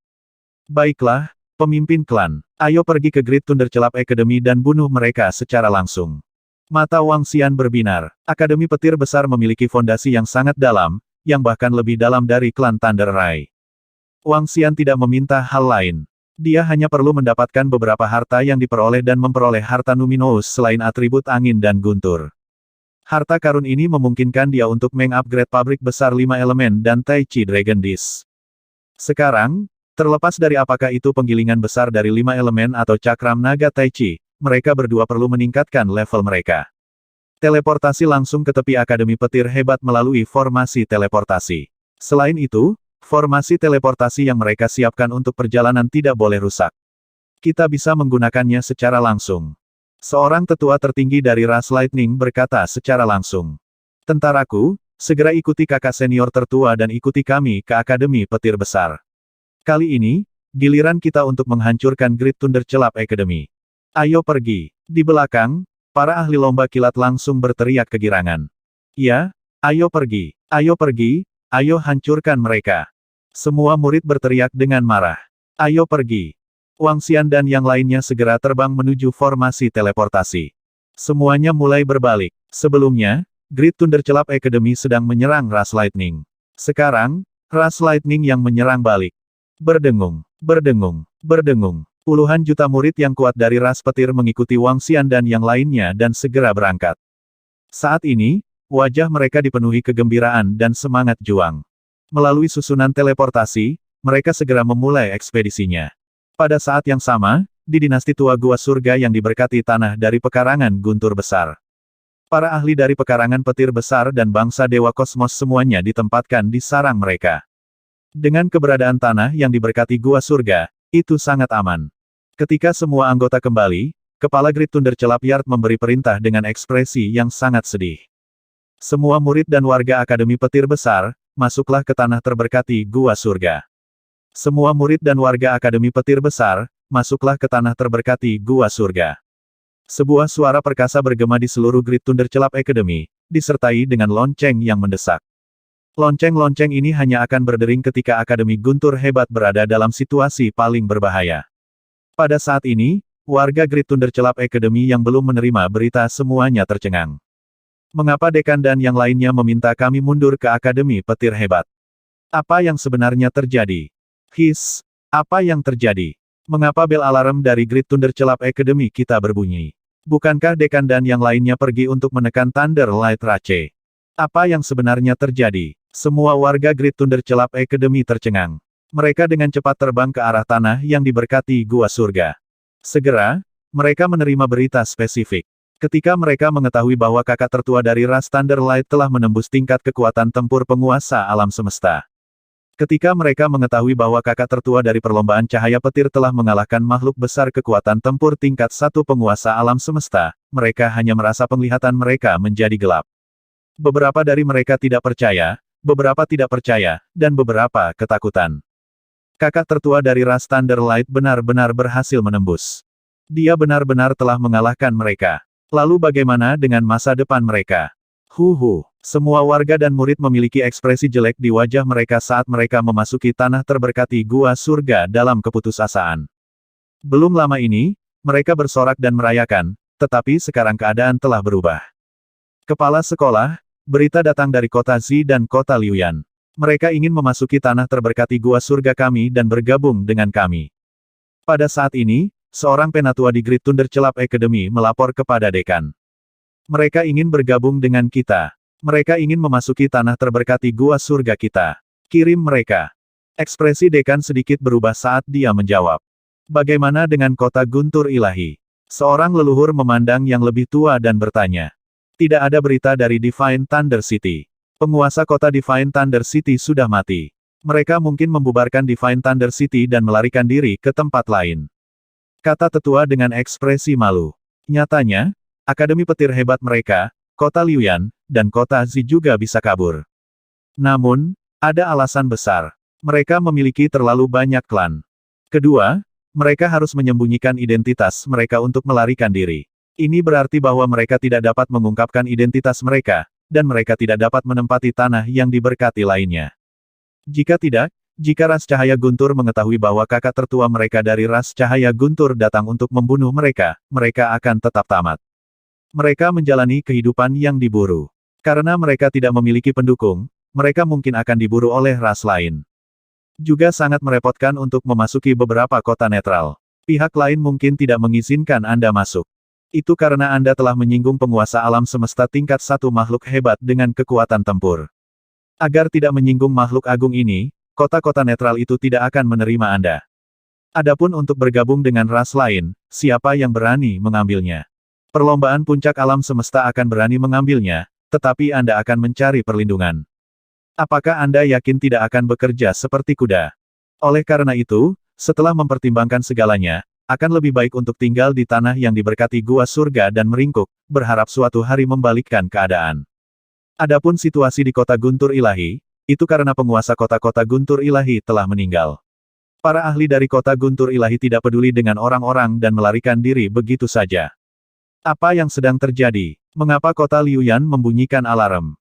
Baiklah, pemimpin klan, ayo pergi ke Great Thunder Club Academy dan bunuh mereka secara langsung. Mata Wang Xian berbinar. Akademi petir besar memiliki fondasi yang sangat dalam, yang bahkan lebih dalam dari klan Thunder Rai. Wang Xian tidak meminta hal lain. Dia hanya perlu mendapatkan beberapa harta yang diperoleh dan memperoleh harta Numinous selain atribut angin dan guntur. Harta karun ini memungkinkan dia untuk mengupgrade pabrik besar 5 elemen dan Tai Chi Dragon Disc. Sekarang, terlepas dari apakah itu penggilingan besar dari 5 elemen atau cakram naga Tai Chi, mereka berdua perlu meningkatkan level mereka. Teleportasi langsung ke tepi Akademi Petir Hebat melalui formasi teleportasi. Selain itu, formasi teleportasi yang mereka siapkan untuk perjalanan tidak boleh rusak. Kita bisa menggunakannya secara langsung. Seorang tetua tertinggi dari ras Lightning berkata secara langsung. Tentaraku, segera ikuti kakak senior tertua dan ikuti kami ke Akademi Petir Besar. Kali ini, giliran kita untuk menghancurkan Great Thunder Celap Academy. Ayo pergi. Di belakang, para ahli lomba kilat langsung berteriak kegirangan. Ya, ayo pergi, ayo hancurkan mereka. Semua murid berteriak dengan marah. Ayo pergi. Wang Xian dan yang lainnya segera terbang menuju formasi teleportasi. Semuanya mulai berbalik. Sebelumnya, Great Thunder Celap Academy sedang menyerang ras Lightning. Sekarang, ras Lightning yang menyerang balik. Berdengung, berdengung, berdengung. Puluhan juta murid yang kuat dari ras petir mengikuti Wang Xian dan yang lainnya dan segera berangkat. Saat ini, wajah mereka dipenuhi kegembiraan dan semangat juang. Melalui susunan teleportasi, mereka segera memulai ekspedisinya. Pada saat yang sama, di dinasti tua Gua Surga yang diberkati tanah dari pekarangan guntur besar. Para ahli dari pekarangan petir besar dan bangsa Dewa Kosmos semuanya ditempatkan di sarang mereka. Dengan keberadaan tanah yang diberkati Gua Surga, itu sangat aman. Ketika semua anggota kembali, Kepala Great Thunder Celap Yard memberi perintah dengan ekspresi yang sangat sedih. Semua murid dan warga Akademi Petir Besar, masuklah ke tanah terberkati Gua Surga. Semua murid dan warga Akademi Petir Besar, masuklah ke tanah terberkati Gua Surga. Sebuah suara perkasa bergema di seluruh Great Thunder Celap Academy, disertai dengan lonceng yang mendesak. Lonceng-lonceng ini hanya akan berdering ketika Akademi Guntur Hebat berada dalam situasi paling berbahaya. Pada saat ini, warga Great Thunder Celap Academy yang belum menerima berita semuanya tercengang. Mengapa dekan dan yang lainnya meminta kami mundur ke Akademi Petir Hebat? Apa yang sebenarnya terjadi? Apa yang terjadi? Mengapa bel alarm dari Great Thunder Celap Academy kita berbunyi? Bukankah dekan dan yang lainnya pergi untuk menekan Thunder Light Rache? Apa yang sebenarnya terjadi? Semua warga Great Thunder Celap Academy tercengang. Mereka dengan cepat terbang ke arah tanah yang diberkati Gua Surga. Segera, mereka menerima berita spesifik. Ketika mereka mengetahui bahwa kakak tertua dari ras Thunder Light telah menembus tingkat kekuatan tempur penguasa alam semesta. Ketika mereka mengetahui bahwa kakak tertua dari perlombaan cahaya petir telah mengalahkan makhluk besar kekuatan tempur tingkat 1 penguasa alam semesta, mereka hanya merasa penglihatan mereka menjadi gelap. Beberapa dari mereka tidak percaya, beberapa tidak percaya, dan beberapa ketakutan. Kakak tertua dari ras Thunder Light benar-benar berhasil menembus. Dia benar-benar telah mengalahkan mereka. Lalu bagaimana dengan masa depan mereka? Semua warga dan murid memiliki ekspresi jelek di wajah mereka saat mereka memasuki tanah terberkati Gua Surga dalam keputusasaan. Belum lama ini, mereka bersorak dan merayakan, tetapi sekarang keadaan telah berubah. Kepala sekolah, berita datang dari kota Zi dan kota Liuyan. Mereka ingin memasuki tanah terberkati Gua Surga kami dan bergabung dengan kami. Pada saat ini, seorang penatua di Great Thunder Celap Academy melapor kepada dekan. Mereka ingin bergabung dengan kita. Mereka ingin memasuki tanah terberkati Gua Surga kita. Kirim mereka. Ekspresi dekan sedikit berubah saat dia menjawab. Bagaimana dengan kota Guntur Ilahi? Seorang leluhur memandang yang lebih tua dan bertanya. Tidak ada berita dari Divine Thunder City. Penguasa kota Divine Thunder City sudah mati. Mereka mungkin membubarkan Divine Thunder City dan melarikan diri ke tempat lain. Kata tetua dengan ekspresi malu. Nyatanya, Akademi Petir Hebat mereka, kota Liuyan, dan kota Zi juga bisa kabur. Namun, ada alasan besar. Mereka memiliki terlalu banyak klan. Kedua, mereka harus menyembunyikan identitas mereka untuk melarikan diri. Ini berarti bahwa mereka tidak dapat mengungkapkan identitas mereka, dan mereka tidak dapat menempati tanah yang diberkati lainnya. Jika tidak, jika ras Cahaya Guntur mengetahui bahwa kakak tertua mereka dari ras Cahaya Guntur datang untuk membunuh mereka, mereka akan tetap tamat. Mereka menjalani kehidupan yang diburu. Karena mereka tidak memiliki pendukung, mereka mungkin akan diburu oleh ras lain. Juga sangat merepotkan untuk memasuki beberapa kota netral. Pihak lain mungkin tidak mengizinkan Anda masuk. Itu karena Anda telah menyinggung penguasa alam semesta tingkat 1 makhluk hebat dengan kekuatan tempur. Agar tidak menyinggung makhluk agung ini, kota-kota netral itu tidak akan menerima Anda. Adapun untuk bergabung dengan ras lain, siapa yang berani mengambilnya? Perlombaan puncak alam semesta akan berani mengambilnya, tetapi Anda akan mencari perlindungan. Apakah Anda yakin tidak akan bekerja seperti kuda? Oleh karena itu, setelah mempertimbangkan segalanya, akan lebih baik untuk tinggal di tanah yang diberkati gua surga dan meringkuk, berharap suatu hari membalikkan keadaan. Adapun situasi di kota Guntur Ilahi, itu karena penguasa kota-kota Guntur Ilahi telah meninggal. Para ahli dari kota Guntur Ilahi tidak peduli dengan orang-orang dan melarikan diri begitu saja. Apa yang sedang terjadi? Mengapa kota Liuyan membunyikan alarm?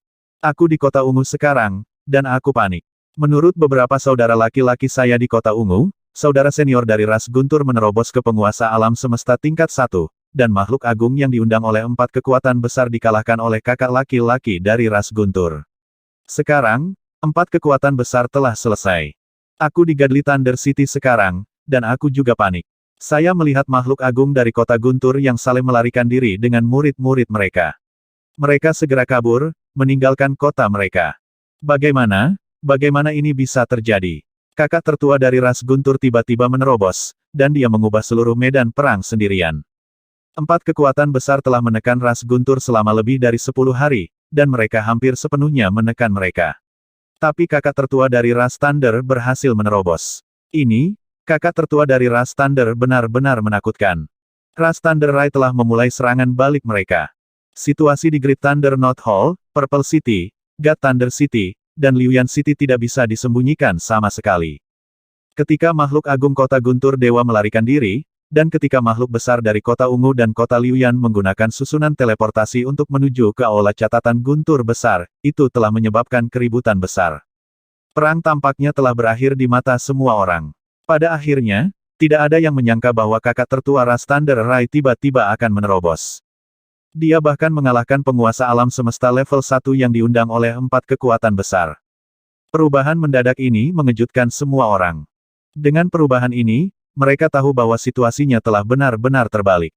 Aku di kota ungu sekarang, dan aku panik. Menurut beberapa saudara laki-laki saya di kota ungu, saudara senior dari ras Guntur menerobos ke penguasa alam semesta tingkat 1, dan makhluk agung yang diundang oleh 4 kekuatan besar dikalahkan oleh kakak laki-laki dari ras Guntur. Sekarang, 4 kekuatan besar telah selesai. Aku di Godly Thunder City sekarang, dan aku juga panik. Saya melihat makhluk agung dari kota Guntur yang saling melarikan diri dengan murid-murid mereka. Mereka segera kabur, meninggalkan kota mereka. Bagaimana ini bisa terjadi? Kakak tertua dari ras Guntur tiba-tiba menerobos, dan dia mengubah seluruh medan perang sendirian. 4 kekuatan besar telah menekan ras Guntur selama lebih dari 10 hari, dan mereka hampir sepenuhnya menekan mereka. Tapi kakak tertua dari ras Thunder berhasil menerobos. Ini, kakak tertua dari ras Thunder benar-benar menakutkan. Ras Thunder Rai telah memulai serangan balik mereka. Situasi di Great Thunder North Hall, Purple City, God Thunder City, dan Liuyan City tidak bisa disembunyikan sama sekali. Ketika makhluk agung kota Guntur Dewa melarikan diri, dan ketika makhluk besar dari kota Ungu dan kota Liuyan menggunakan susunan teleportasi untuk menuju ke aula catatan Guntur besar, itu telah menyebabkan keributan besar. Perang tampaknya telah berakhir di mata semua orang. Pada akhirnya, tidak ada yang menyangka bahwa kakak tertua ras Thunder Rai tiba-tiba akan menerobos. Dia bahkan mengalahkan penguasa alam semesta level 1 yang diundang oleh 4 kekuatan besar. Perubahan mendadak ini mengejutkan semua orang. Dengan perubahan ini, mereka tahu bahwa situasinya telah benar-benar terbalik.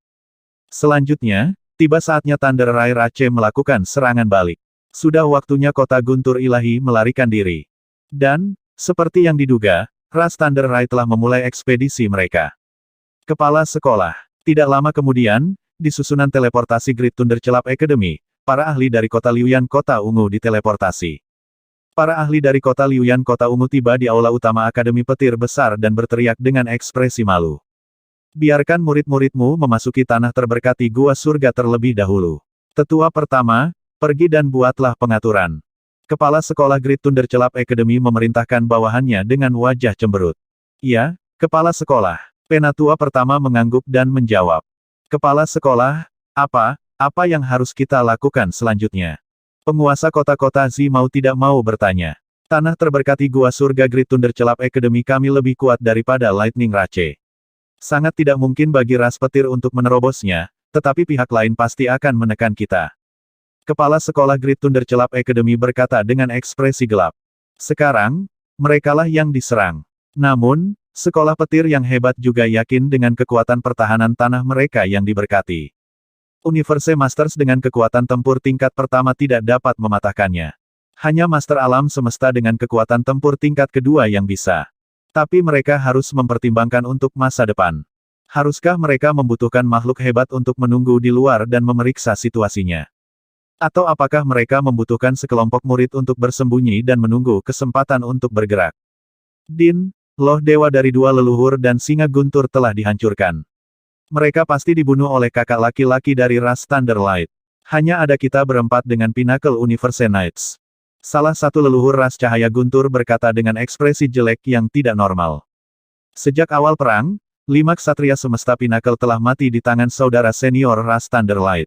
Selanjutnya, tiba saatnya Thunder Rai Rache melakukan serangan balik. Sudah waktunya kota Guntur Ilahi melarikan diri. Dan, seperti yang diduga, ras Thunder Rai telah memulai ekspedisi mereka. Kepala sekolah. Tidak lama kemudian, di susunan teleportasi Great Thunder Celap Academy, para ahli dari kota Liuyan Kota Ungu diteleportasi. Para ahli dari kota Liuyan Kota Ungu tiba di aula utama Akademi Petir Besar dan berteriak dengan ekspresi malu. Biarkan murid-muridmu memasuki tanah terberkati gua surga terlebih dahulu. Tetua pertama, pergi dan buatlah pengaturan. Kepala sekolah Great Thunder Celap Academy memerintahkan bawahannya dengan wajah cemberut. Ya, kepala sekolah. Penatua pertama mengangguk dan menjawab. Kepala sekolah, apa yang harus kita lakukan selanjutnya? Penguasa kota-kota Zi mau tidak mau bertanya. Tanah terberkati gua surga Great Thunder Celap Academy kami lebih kuat daripada Lightning Rache. Sangat tidak mungkin bagi ras petir untuk menerobosnya, tetapi pihak lain pasti akan menekan kita. Kepala sekolah Great Thunder Celap Academy berkata dengan ekspresi gelap. Sekarang, merekalah yang diserang. Namun, sekolah petir yang hebat juga yakin dengan kekuatan pertahanan tanah mereka yang diberkati. Universe Masters dengan kekuatan tempur tingkat pertama tidak dapat mematahkannya. Hanya Master Alam Semesta dengan kekuatan tempur tingkat kedua yang bisa. Tapi mereka harus mempertimbangkan untuk masa depan. Haruskah mereka membutuhkan makhluk hebat untuk menunggu di luar dan memeriksa situasinya? Atau apakah mereka membutuhkan sekelompok murid untuk bersembunyi dan menunggu kesempatan untuk bergerak? Din, Loh Dewa dari dua leluhur dan singa Guntur telah dihancurkan. Mereka pasti dibunuh oleh kakak laki-laki dari ras Thunderlight. Hanya ada kita berempat dengan Pinnacle Universe Knights. Salah satu leluhur ras cahaya Guntur berkata dengan ekspresi jelek yang tidak normal. Sejak awal perang, 5 ksatria semesta Pinnacle telah mati di tangan saudara senior ras Thunderlight.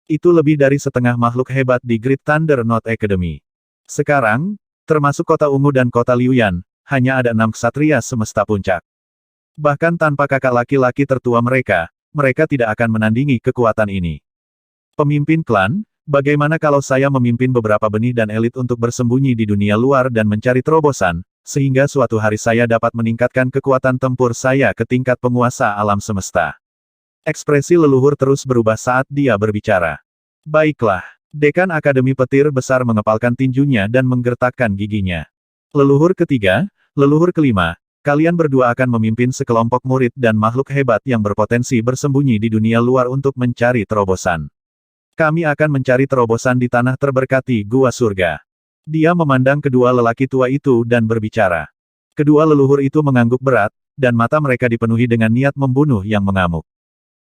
Itu lebih dari setengah makhluk hebat di Great Thunder North Academy. Sekarang, termasuk kota Ungu dan kota Liuyan, hanya ada 6 ksatria semesta puncak. Bahkan tanpa kakak laki-laki tertua mereka tidak akan menandingi kekuatan ini. Pemimpin klan, bagaimana kalau saya memimpin beberapa benih dan elit untuk bersembunyi di dunia luar dan mencari terobosan, sehingga suatu hari saya dapat meningkatkan kekuatan tempur saya ke tingkat penguasa alam semesta. Ekspresi leluhur terus berubah saat dia berbicara. Baiklah. Dekan Akademi Petir Besar mengepalkan tinjunya dan menggertakkan giginya. Leluhur ketiga, leluhur kelima, kalian berdua akan memimpin sekelompok murid dan makhluk hebat yang berpotensi bersembunyi di dunia luar untuk mencari terobosan. Kami akan mencari terobosan di tanah terberkati Gua Surga. Dia memandang kedua lelaki tua itu dan berbicara. Kedua leluhur itu mengangguk berat, dan mata mereka dipenuhi dengan niat membunuh yang mengamuk.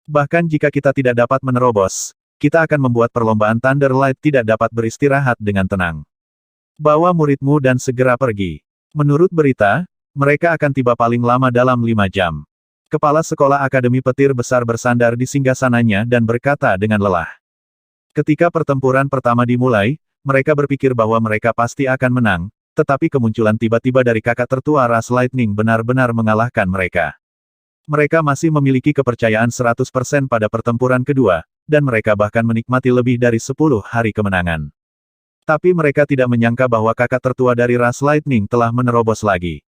Bahkan jika kita tidak dapat menerobos, kita akan membuat perlombaan Thunder Light tidak dapat beristirahat dengan tenang. Bawa muridmu dan segera pergi. Menurut berita, mereka akan tiba paling lama dalam 5 jam. Kepala Sekolah Akademi Petir Besar bersandar di singgasananya dan berkata dengan lelah. Ketika pertempuran pertama dimulai, mereka berpikir bahwa mereka pasti akan menang, tetapi kemunculan tiba-tiba dari kakak tertua ras Lightning benar-benar mengalahkan mereka. Mereka masih memiliki kepercayaan 100% pada pertempuran kedua, dan mereka bahkan menikmati lebih dari 10 hari kemenangan. Tapi mereka tidak menyangka bahwa kakak tertua dari ras Lightning telah menerobos lagi.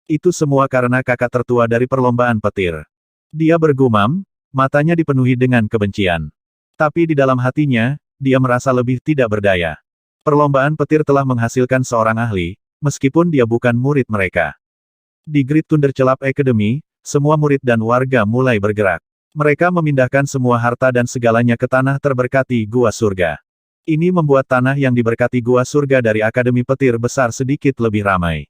Itu semua karena kakak tertua dari perlombaan petir. Dia bergumam, matanya dipenuhi dengan kebencian. Tapi di dalam hatinya, dia merasa lebih tidak berdaya. Perlombaan petir telah menghasilkan seorang ahli, meskipun dia bukan murid mereka. Di Great Thunder Club Academy, semua murid dan warga mulai bergerak. Mereka memindahkan semua harta dan segalanya ke tanah terberkati Gua Surga. Ini membuat tanah yang diberkati Gua Surga dari Akademi Petir Besar sedikit lebih ramai.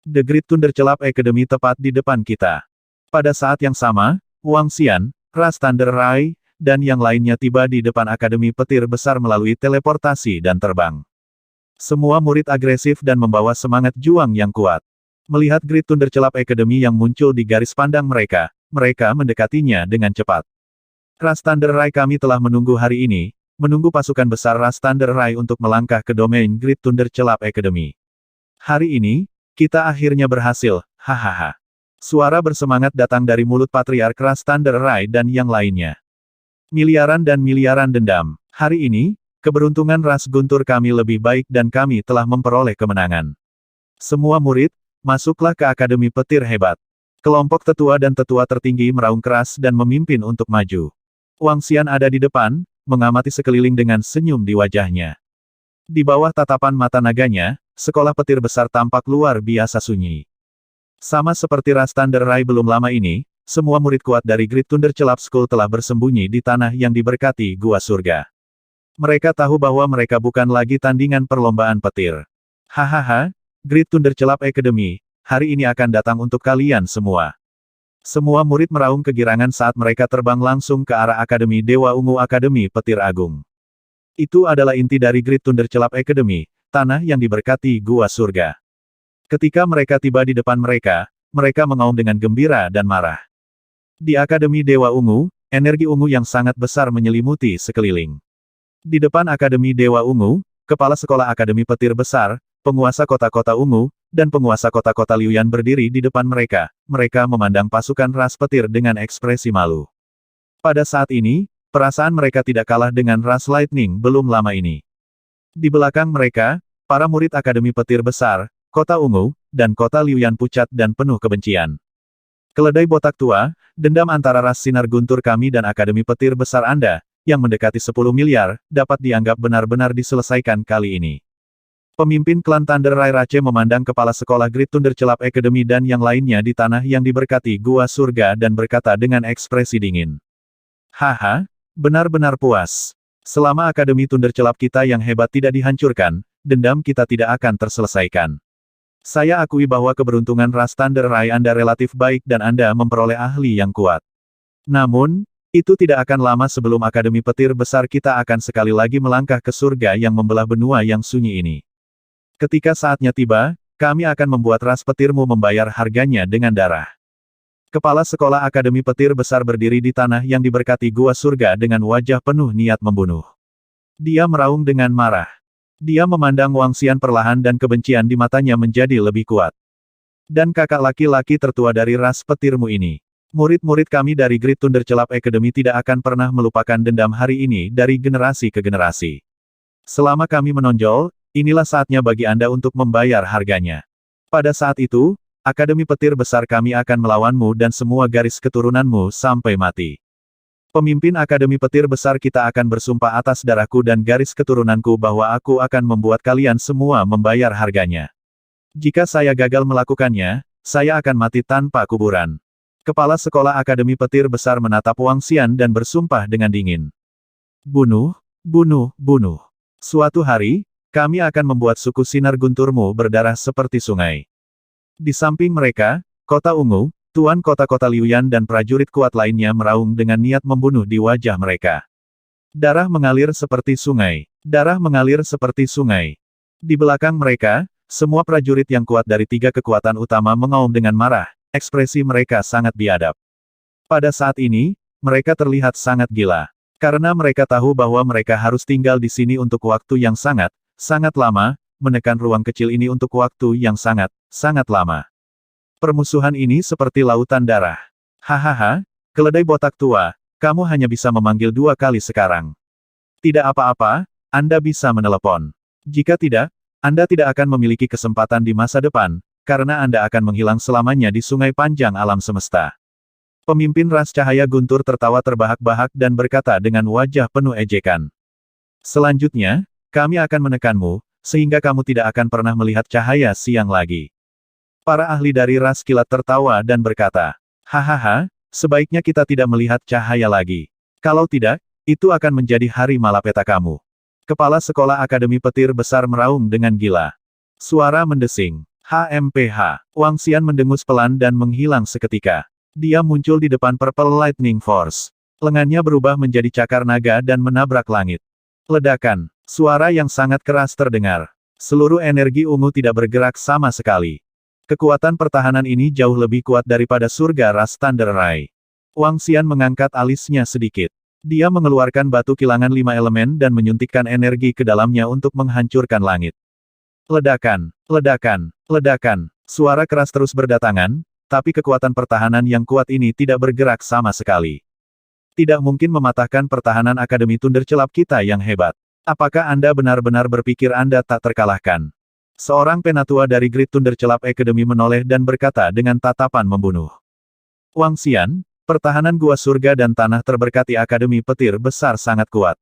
The Great Thunder Club Academy tepat di depan kita. Pada saat yang sama, Wang Xian, ras Thunder Rai, dan yang lainnya tiba di depan Akademi Petir Besar melalui teleportasi dan terbang. Semua murid agresif dan membawa semangat juang yang kuat. Melihat Great Thunder Club Academy yang muncul di garis pandang mereka, mereka mendekatinya dengan cepat. Ras Thunder Rai kami telah menunggu hari ini, menunggu pasukan besar ras Thunder Rai untuk melangkah ke domain Great Thunder Club Academy. Hari ini, kita akhirnya berhasil, hahaha. Suara bersemangat datang dari mulut Patriark ras Thunder Rai dan yang lainnya. Miliaran dan miliaran dendam. Hari ini, keberuntungan ras Guntur kami lebih baik dan kami telah memperoleh kemenangan. Semua murid, masuklah ke Akademi Petir Hebat. Kelompok tetua dan tetua tertinggi meraung keras dan memimpin untuk maju. Wang Xian ada di depan, mengamati sekeliling dengan senyum di wajahnya. Di bawah tatapan mata naganya, sekolah petir besar tampak luar biasa sunyi. Sama seperti ras Thunder Rai belum lama ini, semua murid kuat dari Great Thunder Club School telah bersembunyi di tanah yang diberkati Gua Surga. Mereka tahu bahwa mereka bukan lagi tandingan perlombaan petir. Hahaha, Great Thunder Club Academy, hari ini akan datang untuk kalian semua. Semua murid meraung kegirangan saat mereka terbang langsung ke arah Akademi Dewa Ungu Akademi Petir Agung. Itu adalah inti dari Great Thunder Club Academy, tanah yang diberkati Gua Surga. Ketika mereka tiba di depan mereka, mereka mengaum dengan gembira dan marah. Di Akademi Dewa Ungu, energi ungu yang sangat besar menyelimuti sekeliling. Di depan Akademi Dewa Ungu, Kepala Sekolah Akademi Petir Besar, penguasa kota-kota ungu, dan penguasa kota-kota Liuyan berdiri di depan mereka. Mereka memandang pasukan ras petir dengan ekspresi malu. Pada saat ini, perasaan mereka tidak kalah dengan ras Lightning belum lama ini. Di belakang mereka, para murid Akademi Petir Besar, kota ungu, dan kota Liuyan pucat dan penuh kebencian. Keledai botak tua, dendam antara ras Sinar Guntur kami dan Akademi Petir Besar Anda, yang mendekati 10 miliar, dapat dianggap benar-benar diselesaikan kali ini. Pemimpin klan Thunder Rai Rache memandang kepala sekolah Great Thunder Club Academy dan yang lainnya di tanah yang diberkati Gua Surga dan berkata dengan ekspresi dingin. Haha, benar-benar puas. Selama Akademi Thunder Club kita yang hebat tidak dihancurkan, dendam kita tidak akan terselesaikan. Saya akui bahwa keberuntungan ras Thunder Rai Anda relatif baik dan Anda memperoleh ahli yang kuat. Namun, itu tidak akan lama sebelum Akademi Petir Besar kita akan sekali lagi melangkah ke surga yang membelah benua yang sunyi ini. Ketika saatnya tiba, kami akan membuat ras petirmu membayar harganya dengan darah. Kepala Sekolah Akademi Petir Besar berdiri di tanah yang diberkati Gua Surga dengan wajah penuh niat membunuh. Dia meraung dengan marah. Dia memandang Wang Xian perlahan dan kebencian di matanya menjadi lebih kuat. Dan kakak laki-laki tertua dari ras petirmu ini. Murid-murid kami dari Great Thunder Club Academy tidak akan pernah melupakan dendam hari ini dari generasi ke generasi. Selama kami menonjol, inilah saatnya bagi Anda untuk membayar harganya. Pada saat itu, Akademi Petir Besar kami akan melawanmu dan semua garis keturunanmu sampai mati. Pemimpin Akademi Petir Besar kita akan bersumpah atas darahku dan garis keturunanku bahwa aku akan membuat kalian semua membayar harganya. Jika saya gagal melakukannya, saya akan mati tanpa kuburan. Kepala Sekolah Akademi Petir Besar menatap Wang Xian dan bersumpah dengan dingin. Bunuh, bunuh, bunuh. Suatu hari, kami akan membuat suku sinar gunturmu berdarah seperti sungai. Di samping mereka, Kota Ungu, Tuan kota-kota Liuyan dan prajurit kuat lainnya meraung dengan niat membunuh di wajah mereka. Darah mengalir seperti sungai. Darah mengalir seperti sungai. Di belakang mereka, semua prajurit yang kuat dari 3 kekuatan utama mengaum dengan marah, ekspresi mereka sangat biadab. Pada saat ini, mereka terlihat sangat gila. Karena mereka tahu bahwa mereka harus tinggal di sini untuk waktu yang sangat, sangat lama, menekan ruang kecil ini untuk waktu yang sangat, sangat lama. Permusuhan ini seperti lautan darah. Hahaha, keledai botak tua, kamu hanya bisa memanggil 2 kali sekarang. Tidak apa-apa, Anda bisa menelepon. Jika tidak, Anda tidak akan memiliki kesempatan di masa depan, karena Anda akan menghilang selamanya di sungai panjang alam semesta. Pemimpin ras cahaya guntur tertawa terbahak-bahak dan berkata dengan wajah penuh ejekan. Selanjutnya, kami akan menekanmu, sehingga kamu tidak akan pernah melihat cahaya siang lagi. Para ahli dari ras kilat tertawa dan berkata, hahaha, sebaiknya kita tidak melihat cahaya lagi. Kalau tidak, itu akan menjadi hari malapeta kamu. Kepala Sekolah Akademi Petir Besar meraung dengan gila. Suara mendesing. HMPH. Wang Xian mendengus pelan dan menghilang seketika. Dia muncul di depan Purple Lightning Force. Lengannya berubah menjadi cakar naga dan menabrak langit. Ledakan. Suara yang sangat keras terdengar. Seluruh energi ungu tidak bergerak sama sekali. Kekuatan pertahanan ini jauh lebih kuat daripada surga ras Thunder Rai. Wang Xian mengangkat alisnya sedikit. Dia mengeluarkan batu kilangan 5 elemen dan menyuntikkan energi ke dalamnya untuk menghancurkan langit. Ledakan, ledakan, ledakan. Suara keras terus berdatangan, tapi kekuatan pertahanan yang kuat ini tidak bergerak sama sekali. Tidak mungkin mematahkan pertahanan Akademi Thunder Celap kita yang hebat. Apakah Anda benar-benar berpikir Anda tak terkalahkan? Seorang penatua dari Great Thunder Celap Academy menoleh dan berkata dengan tatapan membunuh. Wang Xian, pertahanan gua surga dan tanah terberkati Akademi Petir Besar sangat kuat.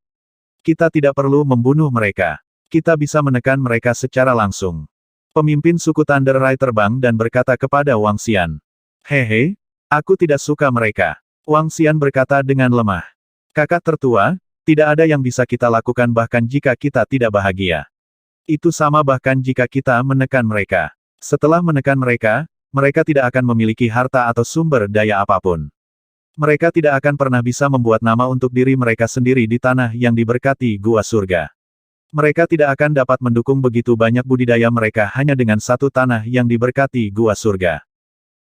Kita tidak perlu membunuh mereka. Kita bisa menekan mereka secara langsung. Pemimpin suku Thunder Rai terbang dan berkata kepada Wang Xian. Hehe, aku tidak suka mereka. Wang Xian berkata dengan lemah. Kakak tertua, tidak ada yang bisa kita lakukan bahkan jika kita tidak bahagia. Itu sama bahkan jika kita menekan mereka. Setelah menekan mereka, mereka tidak akan memiliki harta atau sumber daya apapun. Mereka tidak akan pernah bisa membuat nama untuk diri mereka sendiri di tanah yang diberkati gua surga. Mereka tidak akan dapat mendukung begitu banyak budidaya mereka hanya dengan satu tanah yang diberkati gua surga.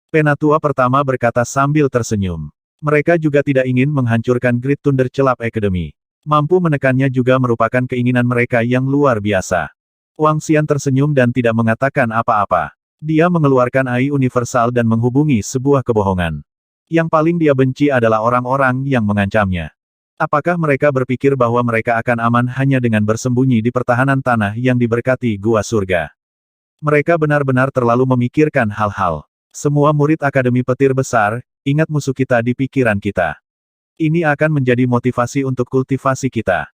Penatua pertama berkata sambil tersenyum. Mereka juga tidak ingin menghancurkan Great Thunder Celap Academy. Mampu menekannya juga merupakan keinginan mereka yang luar biasa. Wang Xian tersenyum dan tidak mengatakan apa-apa. Dia mengeluarkan AI universal dan menghubungi sebuah kebohongan. Yang paling dia benci adalah orang-orang yang mengancamnya. Apakah mereka berpikir bahwa mereka akan aman hanya dengan bersembunyi di pertahanan tanah yang diberkati gua surga? Mereka benar-benar terlalu memikirkan hal-hal. Semua murid Akademi Petir Besar, ingat musuh kita di pikiran kita. Ini akan menjadi motivasi untuk kultivasi kita.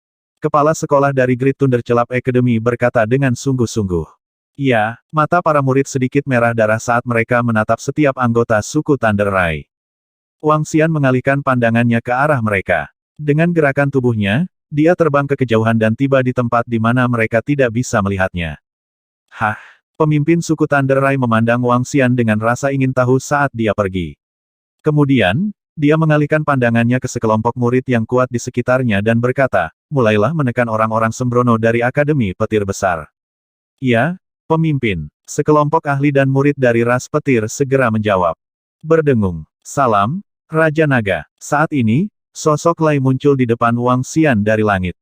Kepala sekolah dari Great Thunder Celap Academy berkata dengan sungguh-sungguh. Ya, mata para murid sedikit merah darah saat mereka menatap setiap anggota suku Thunder Rai. Wang Xian mengalihkan pandangannya ke arah mereka. Dengan gerakan tubuhnya, dia terbang ke kejauhan dan tiba di tempat di mana mereka tidak bisa melihatnya. Hah, pemimpin suku Thunder Rai memandang Wang Xian dengan rasa ingin tahu saat dia pergi. Kemudian, dia mengalihkan pandangannya ke sekelompok murid yang kuat di sekitarnya dan berkata, mulailah menekan orang-orang sembrono dari Akademi Petir Besar. Ya, pemimpin. Sekelompok ahli dan murid dari ras petir segera menjawab. Berdengung. Salam, Raja Naga. Saat ini, sosok Lai muncul di depan Wang Xian dari langit.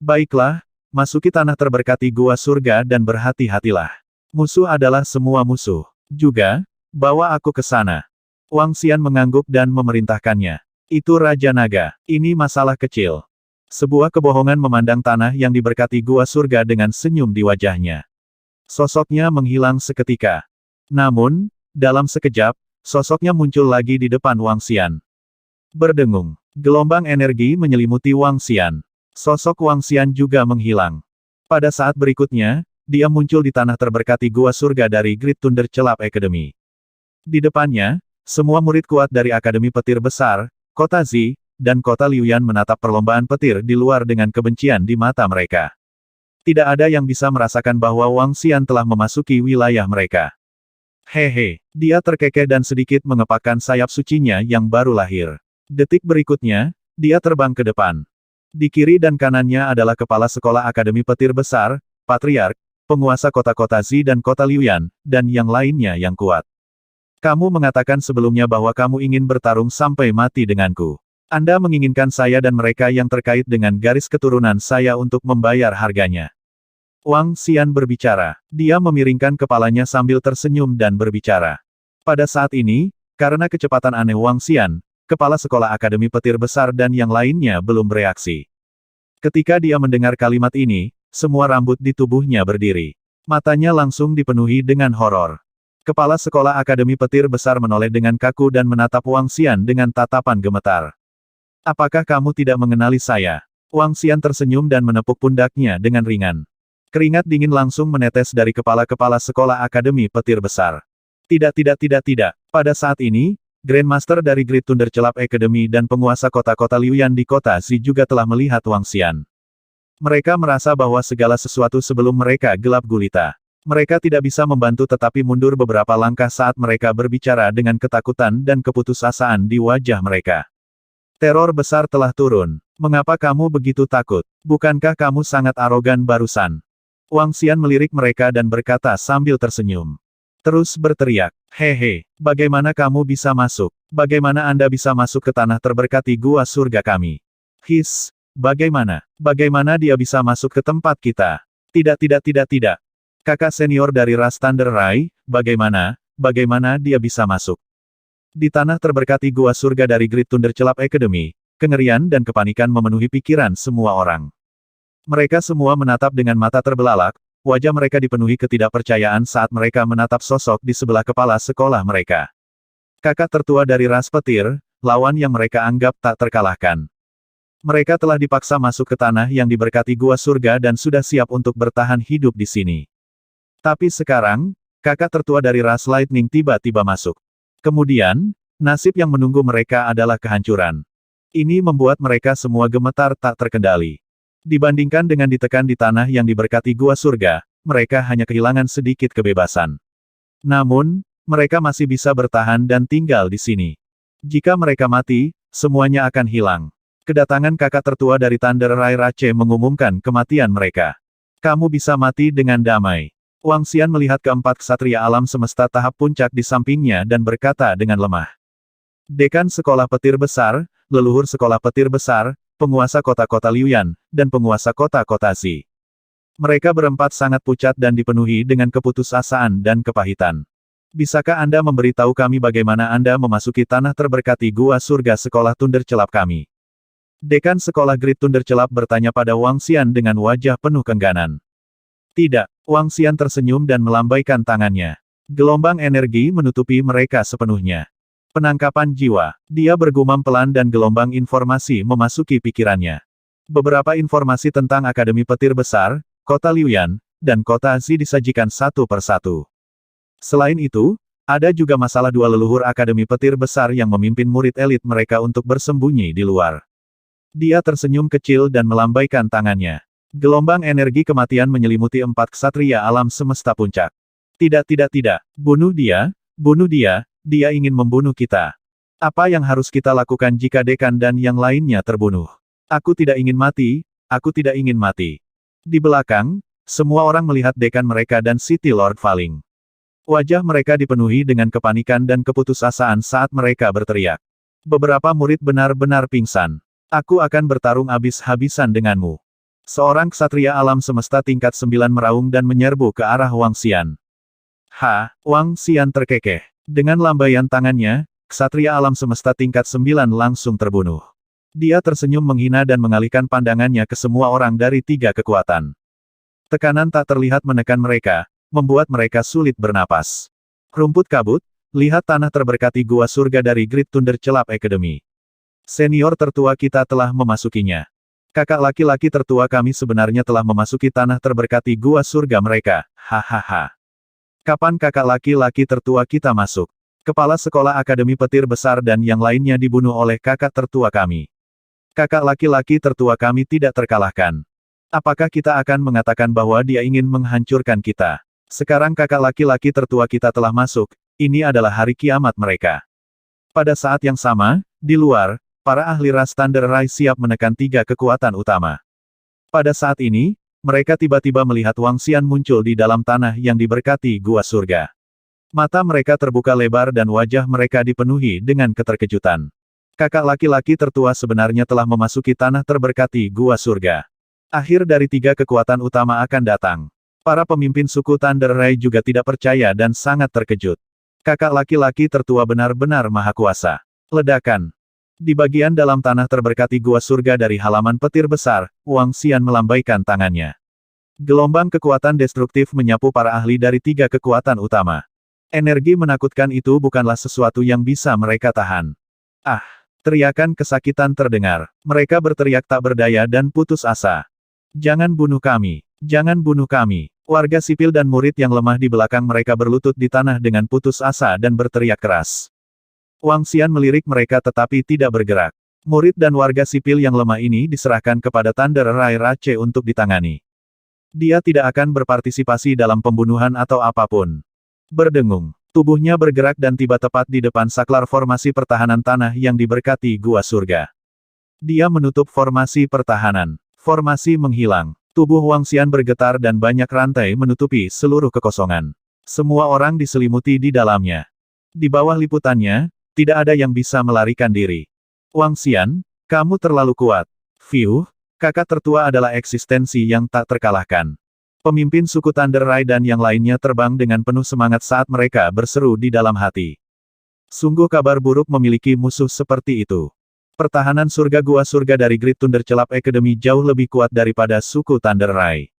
Baiklah, masuki tanah terberkati gua surga dan berhati-hatilah. Musuh adalah semua musuh. Juga, bawa aku ke sana. Wang Xian mengangguk dan memerintahkannya. Itu Raja Naga. Ini masalah kecil. Sebuah kebohongan memandang tanah yang diberkati gua surga dengan senyum di wajahnya. Sosoknya menghilang seketika. Namun, dalam sekejap, sosoknya muncul lagi di depan Wang Xian. Berdengung, gelombang energi menyelimuti Wang Xian. Sosok Wang Xian juga menghilang. Pada saat berikutnya, dia muncul di tanah terberkati Gua Surga dari Great Thunder Celap Academy. Di depannya, semua murid kuat dari Akademi Petir Besar, Kota Zi, dan Kota Liuyan menatap perlombaan petir di luar dengan kebencian di mata mereka. Tidak ada yang bisa merasakan bahwa Wang Xian telah memasuki wilayah mereka. Hehe, dia terkekeh dan sedikit mengepakkan sayap sucinya yang baru lahir. Detik berikutnya, dia terbang ke depan. Di kiri dan kanannya adalah kepala sekolah Akademi Petir Besar, Patriark, penguasa kota-kota Zi dan kota Liuyan, dan yang lainnya yang kuat. Kamu mengatakan sebelumnya bahwa kamu ingin bertarung sampai mati denganku. Anda menginginkan saya dan mereka yang terkait dengan garis keturunan saya untuk membayar harganya. Wang Xian berbicara. Dia memiringkan kepalanya sambil tersenyum dan berbicara. Pada saat ini, karena kecepatan aneh Wang Xian, kepala sekolah Akademi Petir Besar dan yang lainnya belum bereaksi. Ketika dia mendengar kalimat ini, semua rambut di tubuhnya berdiri. Matanya langsung dipenuhi dengan horor. Kepala sekolah Akademi Petir Besar menoleh dengan kaku dan menatap Wang Xian dengan tatapan gemetar. Apakah kamu tidak mengenali saya? Wang Xian tersenyum dan menepuk pundaknya dengan ringan. Keringat dingin langsung menetes dari kepala-kepala sekolah Akademi Petir Besar. Tidak. Pada saat ini, Grandmaster dari Great Thunder Celap Academy dan penguasa kota-kota Liuyan di kota Zi juga telah melihat Wang Xian. Mereka merasa bahwa segala sesuatu sebelum mereka gelap gulita. Mereka tidak bisa membantu tetapi mundur beberapa langkah saat mereka berbicara dengan ketakutan dan keputusasaan di wajah mereka. Teror besar telah turun. Mengapa kamu begitu takut? Bukankah kamu sangat arogan barusan? Wang Xian melirik mereka dan berkata sambil tersenyum. Terus berteriak, hehe, bagaimana kamu bisa masuk? Bagaimana Anda bisa masuk ke tanah terberkati Gua Surga kami? His, bagaimana? Bagaimana dia bisa masuk ke tempat kita? Tidak. Kakak senior dari ras Thunder Rai, bagaimana dia bisa masuk? Di tanah terberkati Gua Surga dari Great Thunder Celap Academy, kengerian dan kepanikan memenuhi pikiran semua orang. Mereka semua menatap dengan mata terbelalak, wajah mereka dipenuhi ketidakpercayaan saat mereka menatap sosok di sebelah kepala sekolah mereka. Kakak tertua dari ras petir, lawan yang mereka anggap tak terkalahkan. Mereka telah dipaksa masuk ke tanah yang diberkati Gua Surga dan sudah siap untuk bertahan hidup di sini. Tapi sekarang, kakak tertua dari ras Lightning tiba-tiba masuk. Kemudian, nasib yang menunggu mereka adalah kehancuran. Ini membuat mereka semua gemetar tak terkendali. Dibandingkan dengan ditekan di tanah yang diberkati Gua Surga, mereka hanya kehilangan sedikit kebebasan. Namun, mereka masih bisa bertahan dan tinggal di sini. Jika mereka mati, semuanya akan hilang. Kedatangan kakak tertua dari Thunder Rai Rache mengumumkan kematian mereka. Kamu bisa mati dengan damai. Wang Xian melihat keempat ksatria alam semesta tahap puncak di sampingnya dan berkata dengan lemah. Dekan Sekolah Petir Besar, leluhur Sekolah Petir Besar, penguasa kota-kota Liuyan, dan penguasa kota-kota Zi. Mereka berempat sangat pucat dan dipenuhi dengan keputusasaan dan kepahitan. Bisakah Anda memberitahu kami bagaimana Anda memasuki tanah terberkati Gua Surga Sekolah Thunder Celap kami? Dekan Sekolah Great Thunder Celap bertanya pada Wang Xian dengan wajah penuh keengganan. Tidak, Wang Xian tersenyum dan melambaikan tangannya. Gelombang energi menutupi mereka sepenuhnya. Penangkapan jiwa. Dia bergumam pelan dan gelombang informasi memasuki pikirannya. Beberapa informasi tentang Akademi Petir Besar, Kota Liuyan, dan Kota Zi disajikan satu persatu. Selain itu, ada juga masalah dua leluhur Akademi Petir Besar yang memimpin murid elit mereka untuk bersembunyi di luar. Dia tersenyum kecil dan melambaikan tangannya. Gelombang energi kematian menyelimuti empat ksatria alam semesta puncak. Tidak. Bunuh dia, dia ingin membunuh kita. Apa yang harus kita lakukan jika dekan dan yang lainnya terbunuh? Aku tidak ingin mati. Di belakang, semua orang melihat dekan mereka dan City Lord Falling. Wajah mereka dipenuhi dengan kepanikan dan keputusasaan saat mereka berteriak. Beberapa murid benar-benar pingsan. Aku akan bertarung habis-habisan denganmu. Seorang ksatria alam semesta tingkat 9 meraung dan menyerbu ke arah Wang Xian. Wang Xian terkekeh. Dengan lambaian tangannya, ksatria alam semesta tingkat 9 langsung terbunuh. Dia tersenyum menghina dan mengalihkan pandangannya ke semua orang dari tiga kekuatan. Tekanan tak terlihat menekan mereka, membuat mereka sulit bernapas. Rumput kabut, lihat tanah terberkati gua surga dari Great Thunder Celap Academy. Senior tertua kita telah memasukinya. Kakak laki-laki tertua kami sebenarnya telah memasuki tanah terberkati gua surga mereka, hahaha. Kapan kakak laki-laki tertua kita masuk? Kepala sekolah Akademi Petir Besar dan yang lainnya dibunuh oleh kakak tertua kami. Kakak laki-laki tertua kami tidak terkalahkan. Apakah kita akan mengatakan bahwa dia ingin menghancurkan kita? Sekarang kakak laki-laki tertua kita telah masuk, ini adalah hari kiamat mereka. Pada saat yang sama, di luar, para ahli ras Thunder Rai siap menekan 3 kekuatan utama. Pada saat ini, mereka tiba-tiba melihat Wang Xian muncul di dalam tanah yang diberkati gua surga. Mata mereka terbuka lebar dan wajah mereka dipenuhi dengan keterkejutan. Kakak laki-laki tertua sebenarnya telah memasuki tanah terberkati gua surga. Akhir dari 3 kekuatan utama akan datang. Para pemimpin suku Thunder Rai juga tidak percaya dan sangat terkejut. Kakak laki-laki tertua benar-benar maha kuasa. Ledakan. Di bagian dalam tanah terberkati gua surga dari halaman petir besar, Wang Xian melambaikan tangannya. Gelombang kekuatan destruktif menyapu para ahli dari 3 kekuatan utama. Energi menakutkan itu bukanlah sesuatu yang bisa mereka tahan. Ah! Teriakan kesakitan terdengar. Mereka berteriak tak berdaya dan putus asa. Jangan bunuh kami! Jangan bunuh kami! Warga sipil dan murid yang lemah di belakang mereka berlutut di tanah dengan putus asa dan berteriak keras. Wang Xian melirik mereka tetapi tidak bergerak. Murid dan warga sipil yang lemah ini diserahkan kepada Thunder Rai Rache untuk ditangani. Dia tidak akan berpartisipasi dalam pembunuhan atau apapun. Berdengung. Tubuhnya bergerak dan tiba tepat di depan saklar formasi pertahanan tanah yang diberkati gua surga. Dia menutup formasi pertahanan. Formasi menghilang. Tubuh Wang Xian bergetar dan banyak rantai menutupi seluruh kekosongan. Semua orang diselimuti di dalamnya. Di bawah liputannya, tidak ada yang bisa melarikan diri. Wang Xian, kamu terlalu kuat. Fiuh, kakak tertua adalah eksistensi yang tak terkalahkan. Pemimpin suku Thunder Rai dan yang lainnya terbang dengan penuh semangat saat mereka berseru di dalam hati. Sungguh kabar buruk memiliki musuh seperti itu. Pertahanan surga gua surga dari Great Thunder Celap Academy jauh lebih kuat daripada suku Thunder Rai.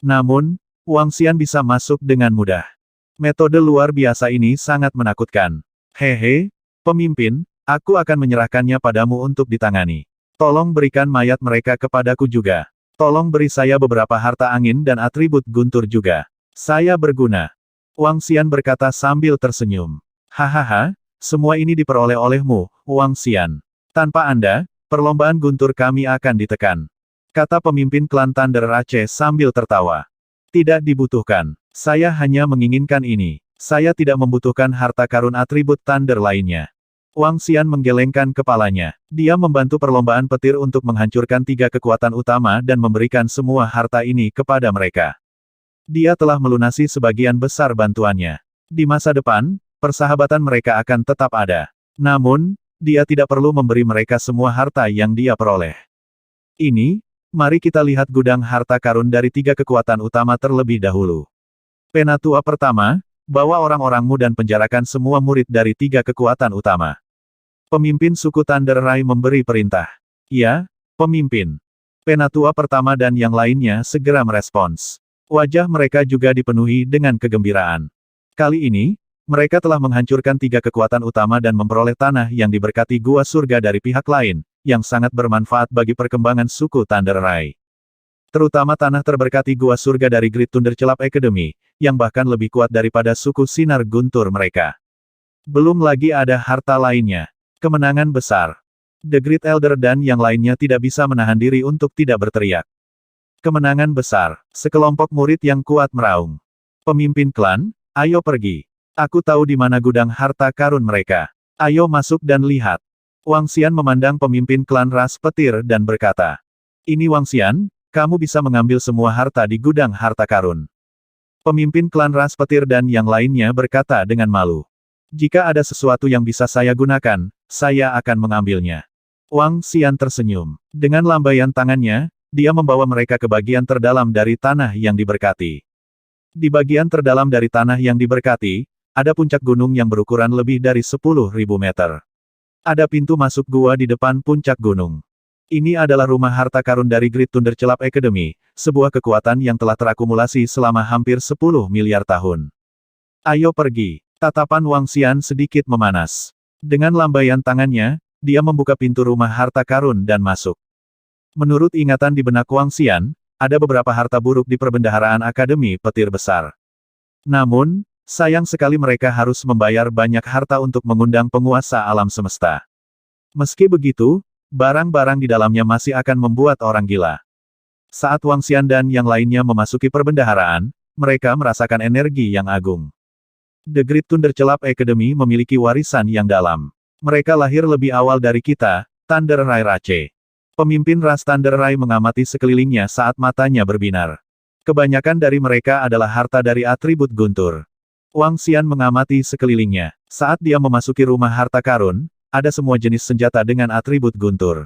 Namun, Wang Xian bisa masuk dengan mudah. Metode luar biasa ini sangat menakutkan. Hehe, pemimpin, aku akan menyerahkannya padamu untuk ditangani. Tolong berikan mayat mereka kepadaku juga. Tolong beri saya beberapa harta angin dan atribut guntur juga. Saya berguna. Wang Xian berkata sambil tersenyum. Hahaha, semua ini diperoleh olehmu, Wang Xian. Tanpa Anda, perlombaan guntur kami akan ditekan. Kata pemimpin klan Thunder Rache sambil tertawa. Tidak dibutuhkan. Saya hanya menginginkan ini. Saya tidak membutuhkan harta karun atribut Thunder lainnya. Wang Xian menggelengkan kepalanya. Dia membantu perlombaan petir untuk menghancurkan 3 kekuatan utama dan memberikan semua harta ini kepada mereka. Dia telah melunasi sebagian besar bantuannya. Di masa depan, persahabatan mereka akan tetap ada. Namun, dia tidak perlu memberi mereka semua harta yang dia peroleh. Ini, mari kita lihat gudang harta karun dari 3 kekuatan utama terlebih dahulu. Penatua pertama, bawa orang-orangmu dan penjarakan semua murid dari 3 kekuatan utama. Pemimpin suku Thunder Rai memberi perintah. Ya, pemimpin. Penatua pertama dan yang lainnya segera merespons. Wajah mereka juga dipenuhi dengan kegembiraan. Kali ini, mereka telah menghancurkan 3 kekuatan utama dan memperoleh tanah yang diberkati gua surga dari pihak lain, yang sangat bermanfaat bagi perkembangan suku Thunder Rai. Terutama tanah terberkati gua surga dari Great Thunder Celap Academy, yang bahkan lebih kuat daripada suku Sinar Guntur mereka. Belum lagi ada harta lainnya. Kemenangan besar. The Great Elder dan yang lainnya tidak bisa menahan diri untuk tidak berteriak. Kemenangan besar. Sekelompok murid yang kuat meraung. Pemimpin klan, ayo pergi. Aku tahu di mana gudang harta karun mereka. Ayo masuk dan lihat. Wang Xian memandang pemimpin klan ras petir dan berkata. Ini Wang Xian, kamu bisa mengambil semua harta di gudang harta karun. Pemimpin klan ras petir dan yang lainnya berkata dengan malu. Jika ada sesuatu yang bisa saya gunakan, saya akan mengambilnya. Wang Xian tersenyum. Dengan lambaian tangannya, dia membawa mereka ke bagian terdalam dari tanah yang diberkati. Di bagian terdalam dari tanah yang diberkati, ada puncak gunung yang berukuran lebih dari 10.000 meter. Ada pintu masuk gua di depan puncak gunung. Ini adalah rumah harta karun dari Great Thunder Celap Academy, sebuah kekuatan yang telah terakumulasi selama hampir 10 miliar tahun. Ayo pergi. Tatapan Wang Xian sedikit memanas. Dengan lambaian tangannya, dia membuka pintu rumah harta karun dan masuk. Menurut ingatan di benak Wang Xian, ada beberapa harta buruk di perbendaharaan Akademi Petir Besar. Namun, sayang sekali mereka harus membayar banyak harta untuk mengundang penguasa alam semesta. Meski begitu, barang-barang di dalamnya masih akan membuat orang gila. Saat Wang Xian dan yang lainnya memasuki perbendaharaan, mereka merasakan energi yang agung. The Great Thunder Celap Academy memiliki warisan yang dalam. Mereka lahir lebih awal dari kita, Thunder Rai Rache. Pemimpin ras Thunder Rai mengamati sekelilingnya saat matanya berbinar. Kebanyakan dari mereka adalah harta dari atribut guntur. Wang Xian mengamati sekelilingnya. Saat dia memasuki rumah harta karun, ada semua jenis senjata dengan atribut guntur.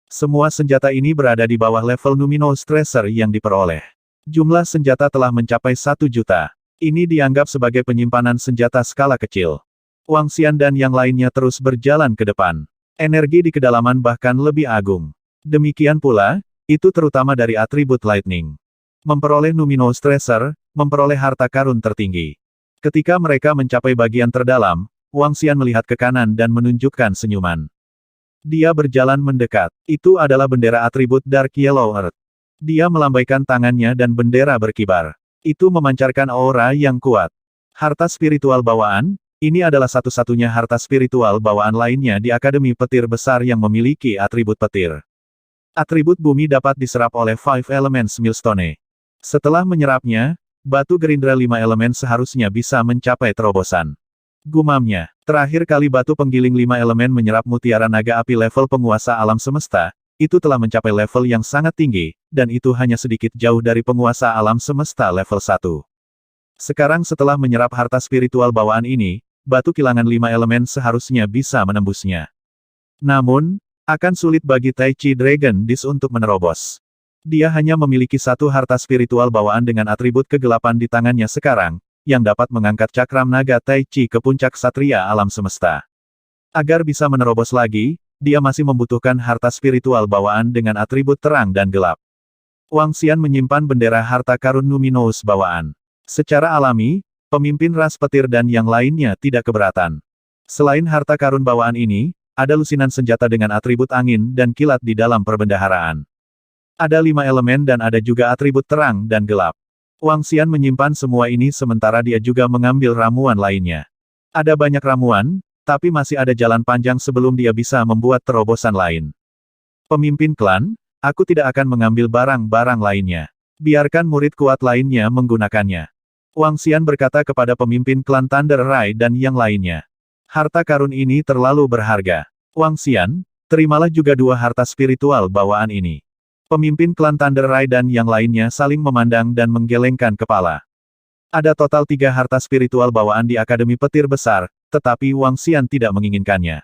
Semua senjata ini berada di bawah level Luminous Tracer yang diperoleh. Jumlah senjata telah mencapai 1 juta. Ini dianggap sebagai penyimpanan senjata skala kecil. Wang Xian dan yang lainnya terus berjalan ke depan. Energi di kedalaman bahkan lebih agung. Demikian pula, itu terutama dari atribut Lightning. Memperoleh Luminous Tracer, memperoleh harta karun tertinggi. Ketika mereka mencapai bagian terdalam, Wang Xian melihat ke kanan dan menunjukkan senyuman. Dia berjalan mendekat. Itu adalah bendera atribut Dark Yellow Earth. Dia melambaikan tangannya dan bendera berkibar. Itu memancarkan aura yang kuat. Harta spiritual bawaan, ini adalah satu-satunya harta spiritual bawaan lainnya di Akademi Petir Besar yang memiliki atribut petir. Atribut bumi dapat diserap oleh Five Elements Millstone. Setelah menyerapnya, batu gerindra 5 elemen seharusnya bisa mencapai terobosan. Gumamnya, terakhir kali batu penggiling 5 elemen menyerap mutiara naga api level penguasa alam semesta, itu telah mencapai level yang sangat tinggi, dan itu hanya sedikit jauh dari penguasa alam semesta level 1. Sekarang setelah menyerap harta spiritual bawaan ini, batu kilangan 5 elemen seharusnya bisa menembusnya. Namun, akan sulit bagi Tai Chi Dragon Disc untuk menerobos. Dia hanya memiliki satu harta spiritual bawaan dengan atribut kegelapan di tangannya sekarang, yang dapat mengangkat cakram naga Tai Chi ke puncak satria alam semesta. Agar bisa menerobos lagi, dia masih membutuhkan harta spiritual bawaan dengan atribut terang dan gelap. Wang Xian menyimpan bendera harta karun Luminous bawaan. Secara alami, pemimpin ras petir dan yang lainnya tidak keberatan. Selain harta karun bawaan ini, ada lusinan senjata dengan atribut angin dan kilat di dalam perbendaharaan. Ada 5 elemen dan ada juga atribut terang dan gelap. Wang Xian menyimpan semua ini sementara dia juga mengambil ramuan lainnya. Ada banyak ramuan, tapi masih ada jalan panjang sebelum dia bisa membuat terobosan lain. Pemimpin klan, aku tidak akan mengambil barang-barang lainnya. Biarkan murid kuat lainnya menggunakannya. Wang Xian berkata kepada pemimpin klan Thunder Rai dan yang lainnya. Harta karun ini terlalu berharga. Wang Xian, terimalah juga 2 harta spiritual bawaan ini. Pemimpin klan Thunder Rai dan yang lainnya saling memandang dan menggelengkan kepala. Ada total 3 harta spiritual bawaan di Akademi Petir Besar, tetapi Wang Xian tidak menginginkannya.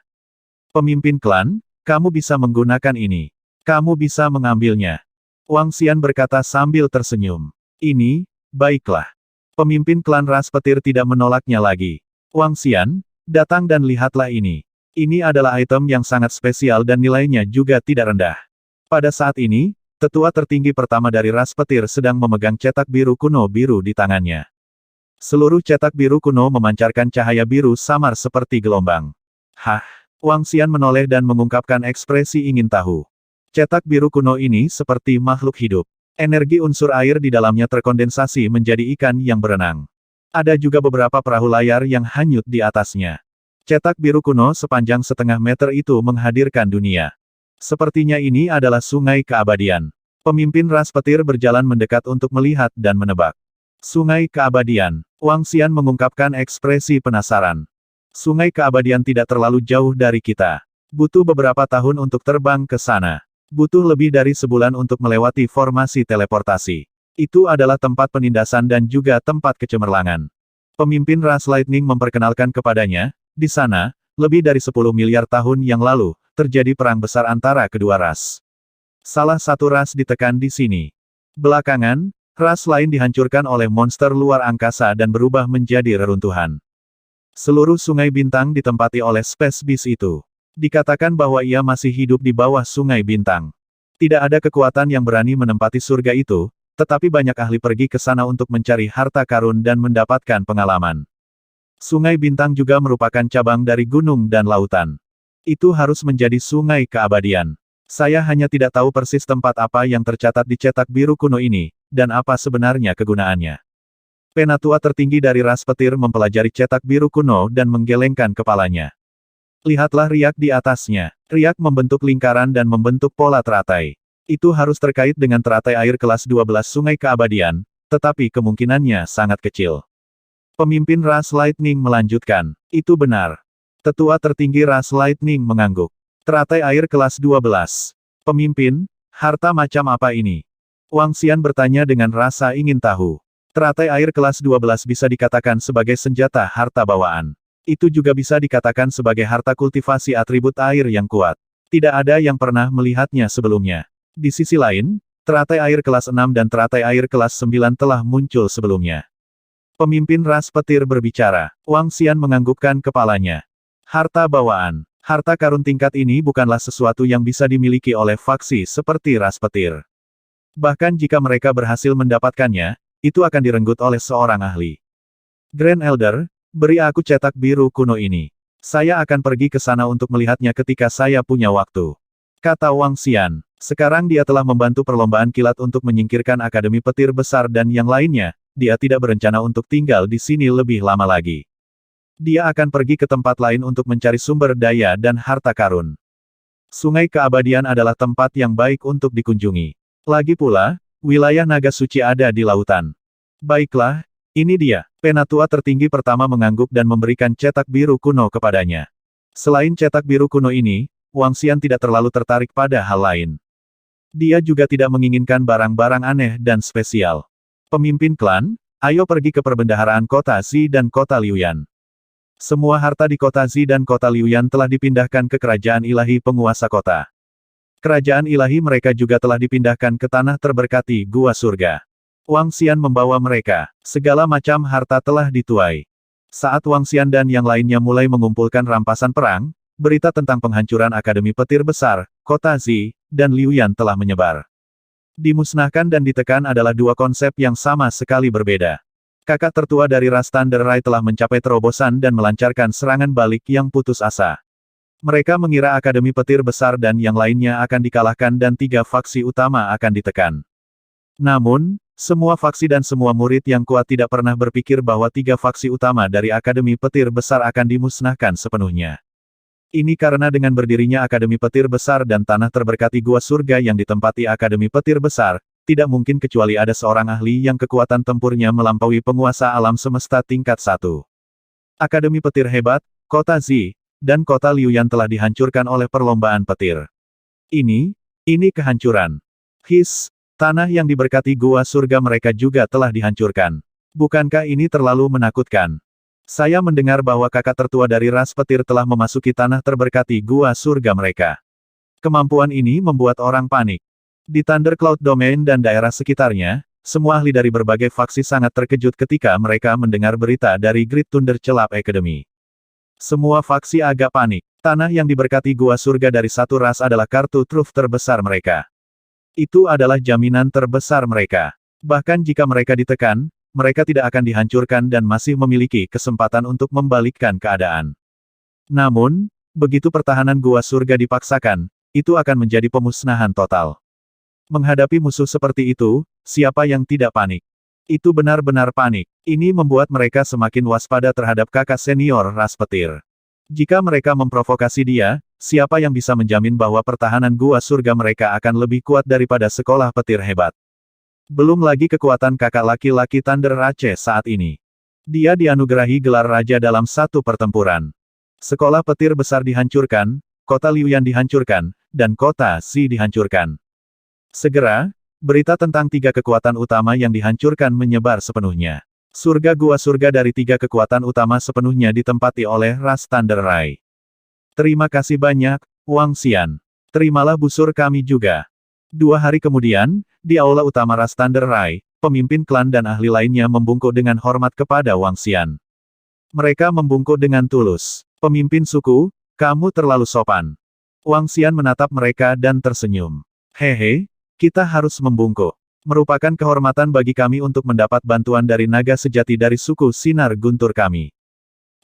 Pemimpin klan, kamu bisa menggunakan ini. Kamu bisa mengambilnya. Wang Xian berkata sambil tersenyum. Ini, baiklah. Pemimpin klan ras petir tidak menolaknya lagi. Wang Xian, datang dan lihatlah ini. Ini adalah item yang sangat spesial dan nilainya juga tidak rendah. Pada saat ini, tetua tertinggi pertama dari ras petir sedang memegang cetak biru kuno biru di tangannya. Seluruh cetak biru kuno memancarkan cahaya biru samar seperti gelombang. Hah? Wang Xian menoleh dan mengungkapkan ekspresi ingin tahu. Cetak biru kuno ini seperti makhluk hidup. Energi unsur air di dalamnya terkondensasi menjadi ikan yang berenang. Ada juga beberapa perahu layar yang hanyut di atasnya. Cetak biru kuno sepanjang setengah meter itu menghadirkan dunia. Sepertinya ini adalah sungai keabadian. Pemimpin ras petir berjalan mendekat untuk melihat dan menebak. Sungai keabadian. Wang Xian mengungkapkan ekspresi penasaran. Sungai keabadian tidak terlalu jauh dari kita. Butuh beberapa tahun untuk terbang ke sana. Butuh lebih dari sebulan untuk melewati formasi teleportasi. Itu adalah tempat penindasan dan juga tempat kecemerlangan. Pemimpin ras Lightning memperkenalkan kepadanya, di sana, lebih dari 10 miliar tahun yang lalu, terjadi perang besar antara kedua ras. Salah satu ras ditekan di sini. Belakangan, ras lain dihancurkan oleh monster luar angkasa dan berubah menjadi reruntuhan. Seluruh sungai bintang ditempati oleh Space Beast itu. Dikatakan bahwa ia masih hidup di bawah sungai bintang. Tidak ada kekuatan yang berani menempati surga itu, tetapi banyak ahli pergi ke sana untuk mencari harta karun dan mendapatkan pengalaman. Sungai Bintang juga merupakan cabang dari gunung dan lautan. Itu harus menjadi sungai keabadian. Saya hanya tidak tahu persis tempat apa yang tercatat di cetak biru kuno ini, dan apa sebenarnya kegunaannya. Penatua tertinggi dari ras petir mempelajari cetak biru kuno dan menggelengkan kepalanya. Lihatlah riak di atasnya. Riak membentuk lingkaran dan membentuk pola teratai. Itu harus terkait dengan teratai air kelas 12 sungai keabadian, tetapi kemungkinannya sangat kecil. Pemimpin ras Lightning melanjutkan. Itu benar. Tetua tertinggi ras Lightning mengangguk. Teratai air kelas 12. Pemimpin, harta macam apa ini? Wang Xian bertanya dengan rasa ingin tahu. Teratai air kelas 12 bisa dikatakan sebagai senjata harta bawaan. Itu juga bisa dikatakan sebagai harta kultivasi atribut air yang kuat. Tidak ada yang pernah melihatnya sebelumnya. Di sisi lain, teratai air kelas 6 dan teratai air kelas 9 telah muncul sebelumnya. Pemimpin ras petir berbicara. Wang Xian menganggukkan kepalanya. Harta bawaan. Harta karun tingkat ini bukanlah sesuatu yang bisa dimiliki oleh faksi seperti ras petir. Bahkan jika mereka berhasil mendapatkannya, itu akan direnggut oleh seorang ahli. Grand Elder, beri aku cetak biru kuno ini. Saya akan pergi ke sana untuk melihatnya ketika saya punya waktu. Kata Wang Xian. Sekarang dia telah membantu perlombaan kilat untuk menyingkirkan Akademi Petir Besar dan yang lainnya, dia tidak berencana untuk tinggal di sini lebih lama lagi. Dia akan pergi ke tempat lain untuk mencari sumber daya dan harta karun. Sungai Keabadian adalah tempat yang baik untuk dikunjungi. Lagi pula, wilayah naga suci ada di lautan. Baiklah, ini dia. Penatua tertinggi pertama mengangguk dan memberikan cetak biru kuno kepadanya. Selain cetak biru kuno ini, Wang Xian tidak terlalu tertarik pada hal lain. Dia juga tidak menginginkan barang-barang aneh dan spesial. Pemimpin klan, ayo pergi ke perbendaharaan kota Zi dan kota Liuyan. Semua harta di kota Zi dan kota Liuyan telah dipindahkan ke kerajaan ilahi penguasa kota. Kerajaan ilahi mereka juga telah dipindahkan ke tanah terberkati Gua Surga. Wang Xian membawa mereka. Segala macam harta telah dituai. Saat Wang Xian dan yang lainnya mulai mengumpulkan rampasan perang, berita tentang penghancuran Akademi Petir Besar, kota Zi, dan Liuyan telah menyebar. Dimusnahkan dan ditekan adalah dua konsep yang sama sekali berbeda. Kakak tertua dari ras Thunder Rai telah mencapai terobosan dan melancarkan serangan balik yang putus asa. Mereka mengira Akademi Petir Besar dan yang lainnya akan dikalahkan dan tiga faksi utama akan ditekan. Namun, semua faksi dan semua murid yang kuat tidak pernah berpikir bahwa tiga faksi utama dari Akademi Petir Besar akan dimusnahkan sepenuhnya. Ini karena dengan berdirinya Akademi Petir Besar dan tanah terberkati Gua Surga yang ditempati Akademi Petir Besar, tidak mungkin kecuali ada seorang ahli yang kekuatan tempurnya melampaui penguasa alam semesta tingkat 1. Akademi Petir Hebat, Kota Zi, dan Kota Liuyan telah dihancurkan oleh perlombaan petir. Ini kehancuran. Tanah yang diberkati Gua Surga mereka juga telah dihancurkan. Bukankah ini terlalu menakutkan? Saya mendengar bahwa kakak tertua dari ras petir telah memasuki tanah terberkati Gua Surga mereka. Kemampuan ini membuat orang panik. Di Thunder Cloud Domain dan daerah sekitarnya, semua ahli dari berbagai faksi sangat terkejut ketika mereka mendengar berita dari Great Thunder Celap Academy. Semua faksi agak panik. Tanah yang diberkati Gua Surga dari satu ras adalah kartu truf terbesar mereka. Itu adalah jaminan terbesar mereka. Bahkan jika mereka ditekan, mereka tidak akan dihancurkan dan masih memiliki kesempatan untuk membalikkan keadaan. Namun, begitu pertahanan Gua Surga dipaksakan, itu akan menjadi pemusnahan total. Menghadapi musuh seperti itu, siapa yang tidak panik? Itu benar-benar panik. Ini membuat mereka semakin waspada terhadap kakak senior ras petir. Jika mereka memprovokasi dia, siapa yang bisa menjamin bahwa pertahanan Gua Surga mereka akan lebih kuat daripada sekolah petir hebat? Belum lagi kekuatan kakak laki-laki Thunder Aceh saat ini. Dia dianugerahi gelar raja dalam satu pertempuran. Sekolah petir besar dihancurkan, kota Liuyan dihancurkan, dan kota Zi dihancurkan. Segera, berita tentang tiga kekuatan utama yang dihancurkan menyebar sepenuhnya. Surga Gua Surga dari tiga kekuatan utama sepenuhnya ditempati oleh ras Thunder Rai. Terima kasih banyak, Wang Xian. Terimalah busur kami juga. 2 hari kemudian, di aula utama ras Thunder Rai, pemimpin klan dan ahli lainnya membungkuk dengan hormat kepada Wang Xian. Mereka membungkuk dengan tulus. Pemimpin suku, kamu terlalu sopan. Wang Xian menatap mereka dan tersenyum. Hehe, kita harus membungkuk. Merupakan kehormatan bagi kami untuk mendapat bantuan dari naga sejati dari suku Sinar Guntur kami.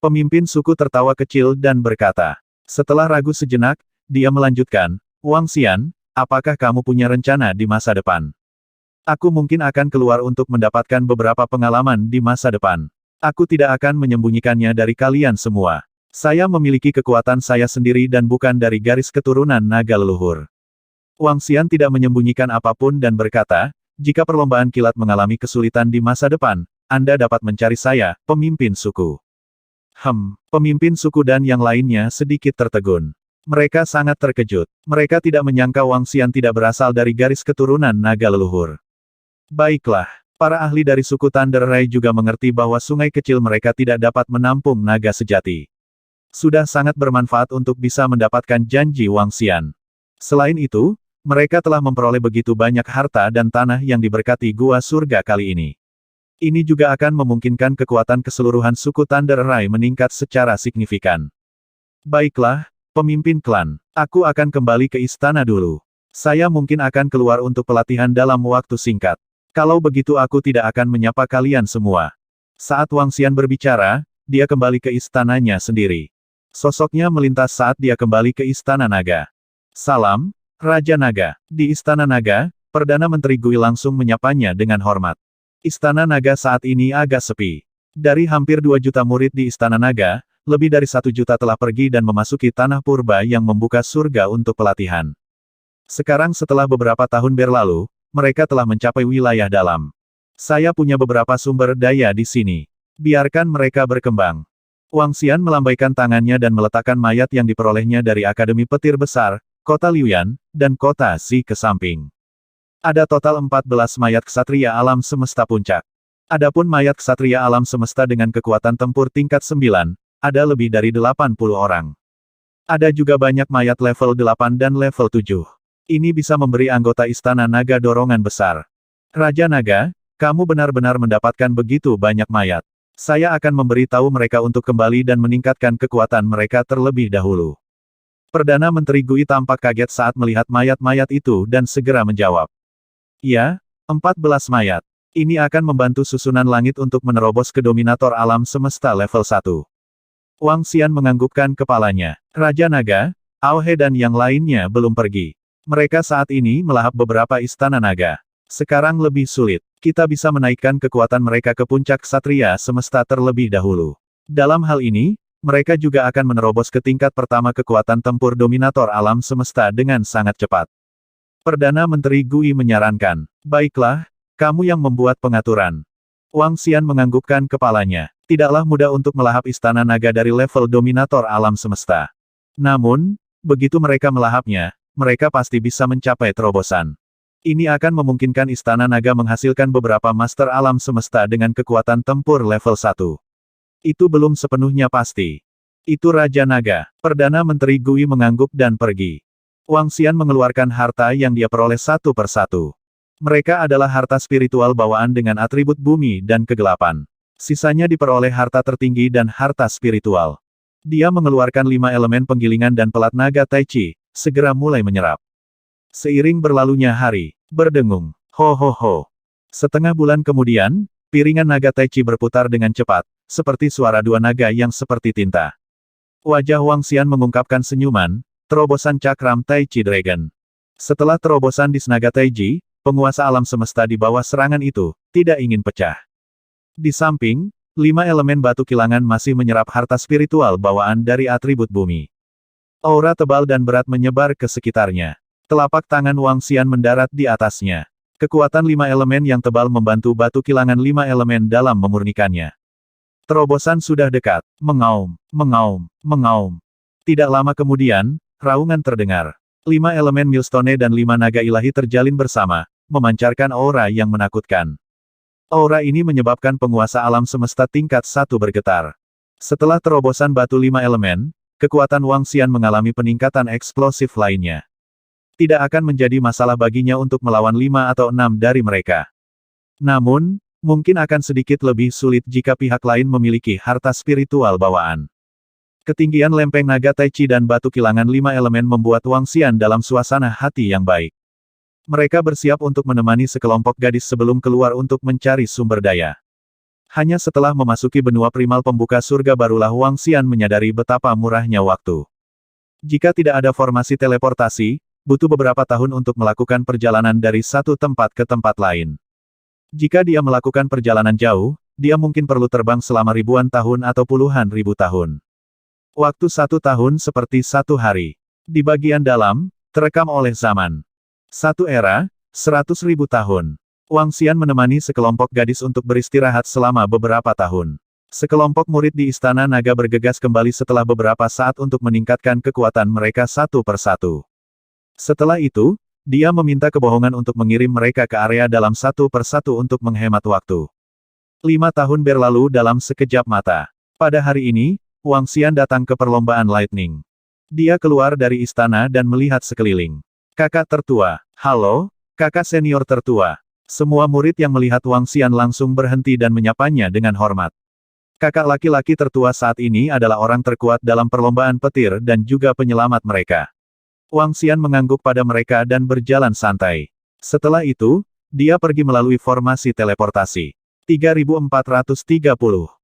Pemimpin suku tertawa kecil dan berkata. Setelah ragu sejenak, dia melanjutkan, Wang Xian, apakah kamu punya rencana di masa depan? Aku mungkin akan keluar untuk mendapatkan beberapa pengalaman di masa depan. Aku tidak akan menyembunyikannya dari kalian semua. Saya memiliki kekuatan saya sendiri dan bukan dari garis keturunan naga leluhur. Wang Xian tidak menyembunyikan apapun dan berkata, jika perlombaan kilat mengalami kesulitan di masa depan, Anda dapat mencari saya, pemimpin suku. Pemimpin suku dan yang lainnya sedikit tertegun. Mereka sangat terkejut. Mereka tidak menyangka Wang Xian tidak berasal dari garis keturunan naga leluhur. Baiklah, para ahli dari suku Thunder Ray juga mengerti bahwa sungai kecil mereka tidak dapat menampung naga sejati. Sudah sangat bermanfaat untuk bisa mendapatkan janji Wang Xian. Selain itu, mereka telah memperoleh begitu banyak harta dan tanah yang diberkati gua surga kali ini. Ini juga akan memungkinkan kekuatan keseluruhan suku Thunder Ray meningkat secara signifikan. Baiklah, pemimpin klan, aku akan kembali ke istana dulu. Saya mungkin akan keluar untuk pelatihan dalam waktu singkat. Kalau begitu aku tidak akan menyapa kalian semua. Saat Wang Xian berbicara, dia kembali ke istananya sendiri. Sosoknya melintas saat dia kembali ke Istana Naga. Salam, Raja Naga. Di Istana Naga, Perdana Menteri Gui langsung menyapanya dengan hormat. Istana Naga saat ini agak sepi. Dari hampir 2 juta murid di Istana Naga, lebih dari 1 juta telah pergi dan memasuki tanah purba yang membuka surga untuk pelatihan. Sekarang setelah beberapa tahun berlalu, mereka telah mencapai wilayah dalam. Saya punya beberapa sumber daya di sini. Biarkan mereka berkembang. Wang Xian melambaikan tangannya dan meletakkan mayat yang diperolehnya dari Akademi Petir Besar, Kota Liuyan, dan Kota Xi ke samping. Ada total 14 mayat ksatria alam semesta puncak. Adapun mayat ksatria alam semesta dengan kekuatan tempur tingkat 9, ada lebih dari 80 orang. Ada juga banyak mayat level 8 dan level 7. Ini bisa memberi anggota Istana Naga dorongan besar. Raja Naga, kamu benar-benar mendapatkan begitu banyak mayat. Saya akan memberitahu mereka untuk kembali dan meningkatkan kekuatan mereka terlebih dahulu. Perdana Menteri Gui tampak kaget saat melihat mayat-mayat itu dan segera menjawab. Ya, 14 mayat. Ini akan membantu susunan langit untuk menerobos ke dominator alam semesta level 1. Wang Xian menganggukkan kepalanya. Raja Naga, Aohe dan yang lainnya belum pergi. Mereka saat ini melahap beberapa istana naga. Sekarang lebih sulit. Kita bisa menaikkan kekuatan mereka ke puncak ksatria semesta terlebih dahulu. Dalam hal ini, mereka juga akan menerobos ke tingkat pertama kekuatan tempur dominator alam semesta dengan sangat cepat. Perdana Menteri Gui menyarankan, baiklah, kamu yang membuat pengaturan. Wang Xian menganggukkan kepalanya. Tidaklah mudah untuk melahap istana naga dari level dominator alam semesta. Namun, begitu mereka melahapnya, mereka pasti bisa mencapai terobosan. Ini akan memungkinkan istana naga menghasilkan beberapa master alam semesta dengan kekuatan tempur level 1. Itu belum sepenuhnya pasti. Itu Raja Naga. Perdana Menteri Gui mengangguk dan pergi. Wang Xian mengeluarkan harta yang dia peroleh satu persatu. Mereka adalah harta spiritual bawaan dengan atribut bumi dan kegelapan. Sisanya diperoleh harta tertinggi dan harta spiritual. Dia mengeluarkan 5 elemen penggilingan dan pelat naga Tai Chi, segera mulai menyerap. Seiring berlalunya hari, berdengung, ho ho ho. Setengah bulan kemudian, piringan naga Tai Chi berputar dengan cepat, seperti suara dua naga yang seperti tinta. Wajah Wang Xian mengungkapkan senyuman, terobosan cakram Tai Chi Dragon. Setelah terobosan di Naga Tai Chi, penguasa alam semesta di bawah serangan itu, tidak ingin pecah. Di samping, 5 elemen batu kilangan masih menyerap harta spiritual bawaan dari atribut bumi. Aura tebal dan berat menyebar ke sekitarnya. Telapak tangan Wang Xian mendarat di atasnya. Kekuatan 5 elemen yang tebal membantu batu kilangan 5 elemen dalam memurnikannya. Terobosan sudah dekat. Mengaum, mengaum, mengaum. Tidak lama kemudian, raungan terdengar. 5 elemen Millstone dan 5 naga ilahi terjalin bersama, memancarkan aura yang menakutkan. Aura ini menyebabkan penguasa alam semesta tingkat 1 bergetar. Setelah terobosan batu 5 elemen, kekuatan Wang Xian mengalami peningkatan eksplosif lainnya. Tidak akan menjadi masalah baginya untuk melawan 5 atau 6 dari mereka. Namun, mungkin akan sedikit lebih sulit jika pihak lain memiliki harta spiritual bawaan. Ketinggian lempeng naga Tai Chi dan batu kilangan 5 elemen membuat Wang Xian dalam suasana hati yang baik. Mereka bersiap untuk menemani sekelompok gadis sebelum keluar untuk mencari sumber daya. Hanya setelah memasuki benua primal pembuka surga barulah Wang Xian menyadari betapa murahnya waktu. Jika tidak ada formasi teleportasi, butuh beberapa tahun untuk melakukan perjalanan dari satu tempat ke tempat lain. Jika dia melakukan perjalanan jauh, dia mungkin perlu terbang selama ribuan tahun atau puluhan ribu tahun. Waktu 1 tahun seperti 1 hari. Di bagian dalam, terekam oleh zaman. 1 era, 100.000 tahun. Wang Xian menemani sekelompok gadis untuk beristirahat selama beberapa tahun. Sekelompok murid di Istana Naga bergegas kembali setelah beberapa saat untuk meningkatkan kekuatan mereka satu persatu. Setelah itu, dia meminta kebohongan untuk mengirim mereka ke area dalam satu persatu untuk menghemat waktu. 5 tahun berlalu dalam sekejap mata. Pada hari ini, Wang Xian datang ke perlombaan Lightning. Dia keluar dari istana dan melihat sekeliling. Kakak tertua. Halo, kakak senior tertua. Semua murid yang melihat Wang Xian langsung berhenti dan menyapanya dengan hormat. Kakak laki-laki tertua saat ini adalah orang terkuat dalam perlombaan petir dan juga penyelamat mereka. Wang Xian mengangguk pada mereka dan berjalan santai. Setelah itu, dia pergi melalui formasi teleportasi. 3430.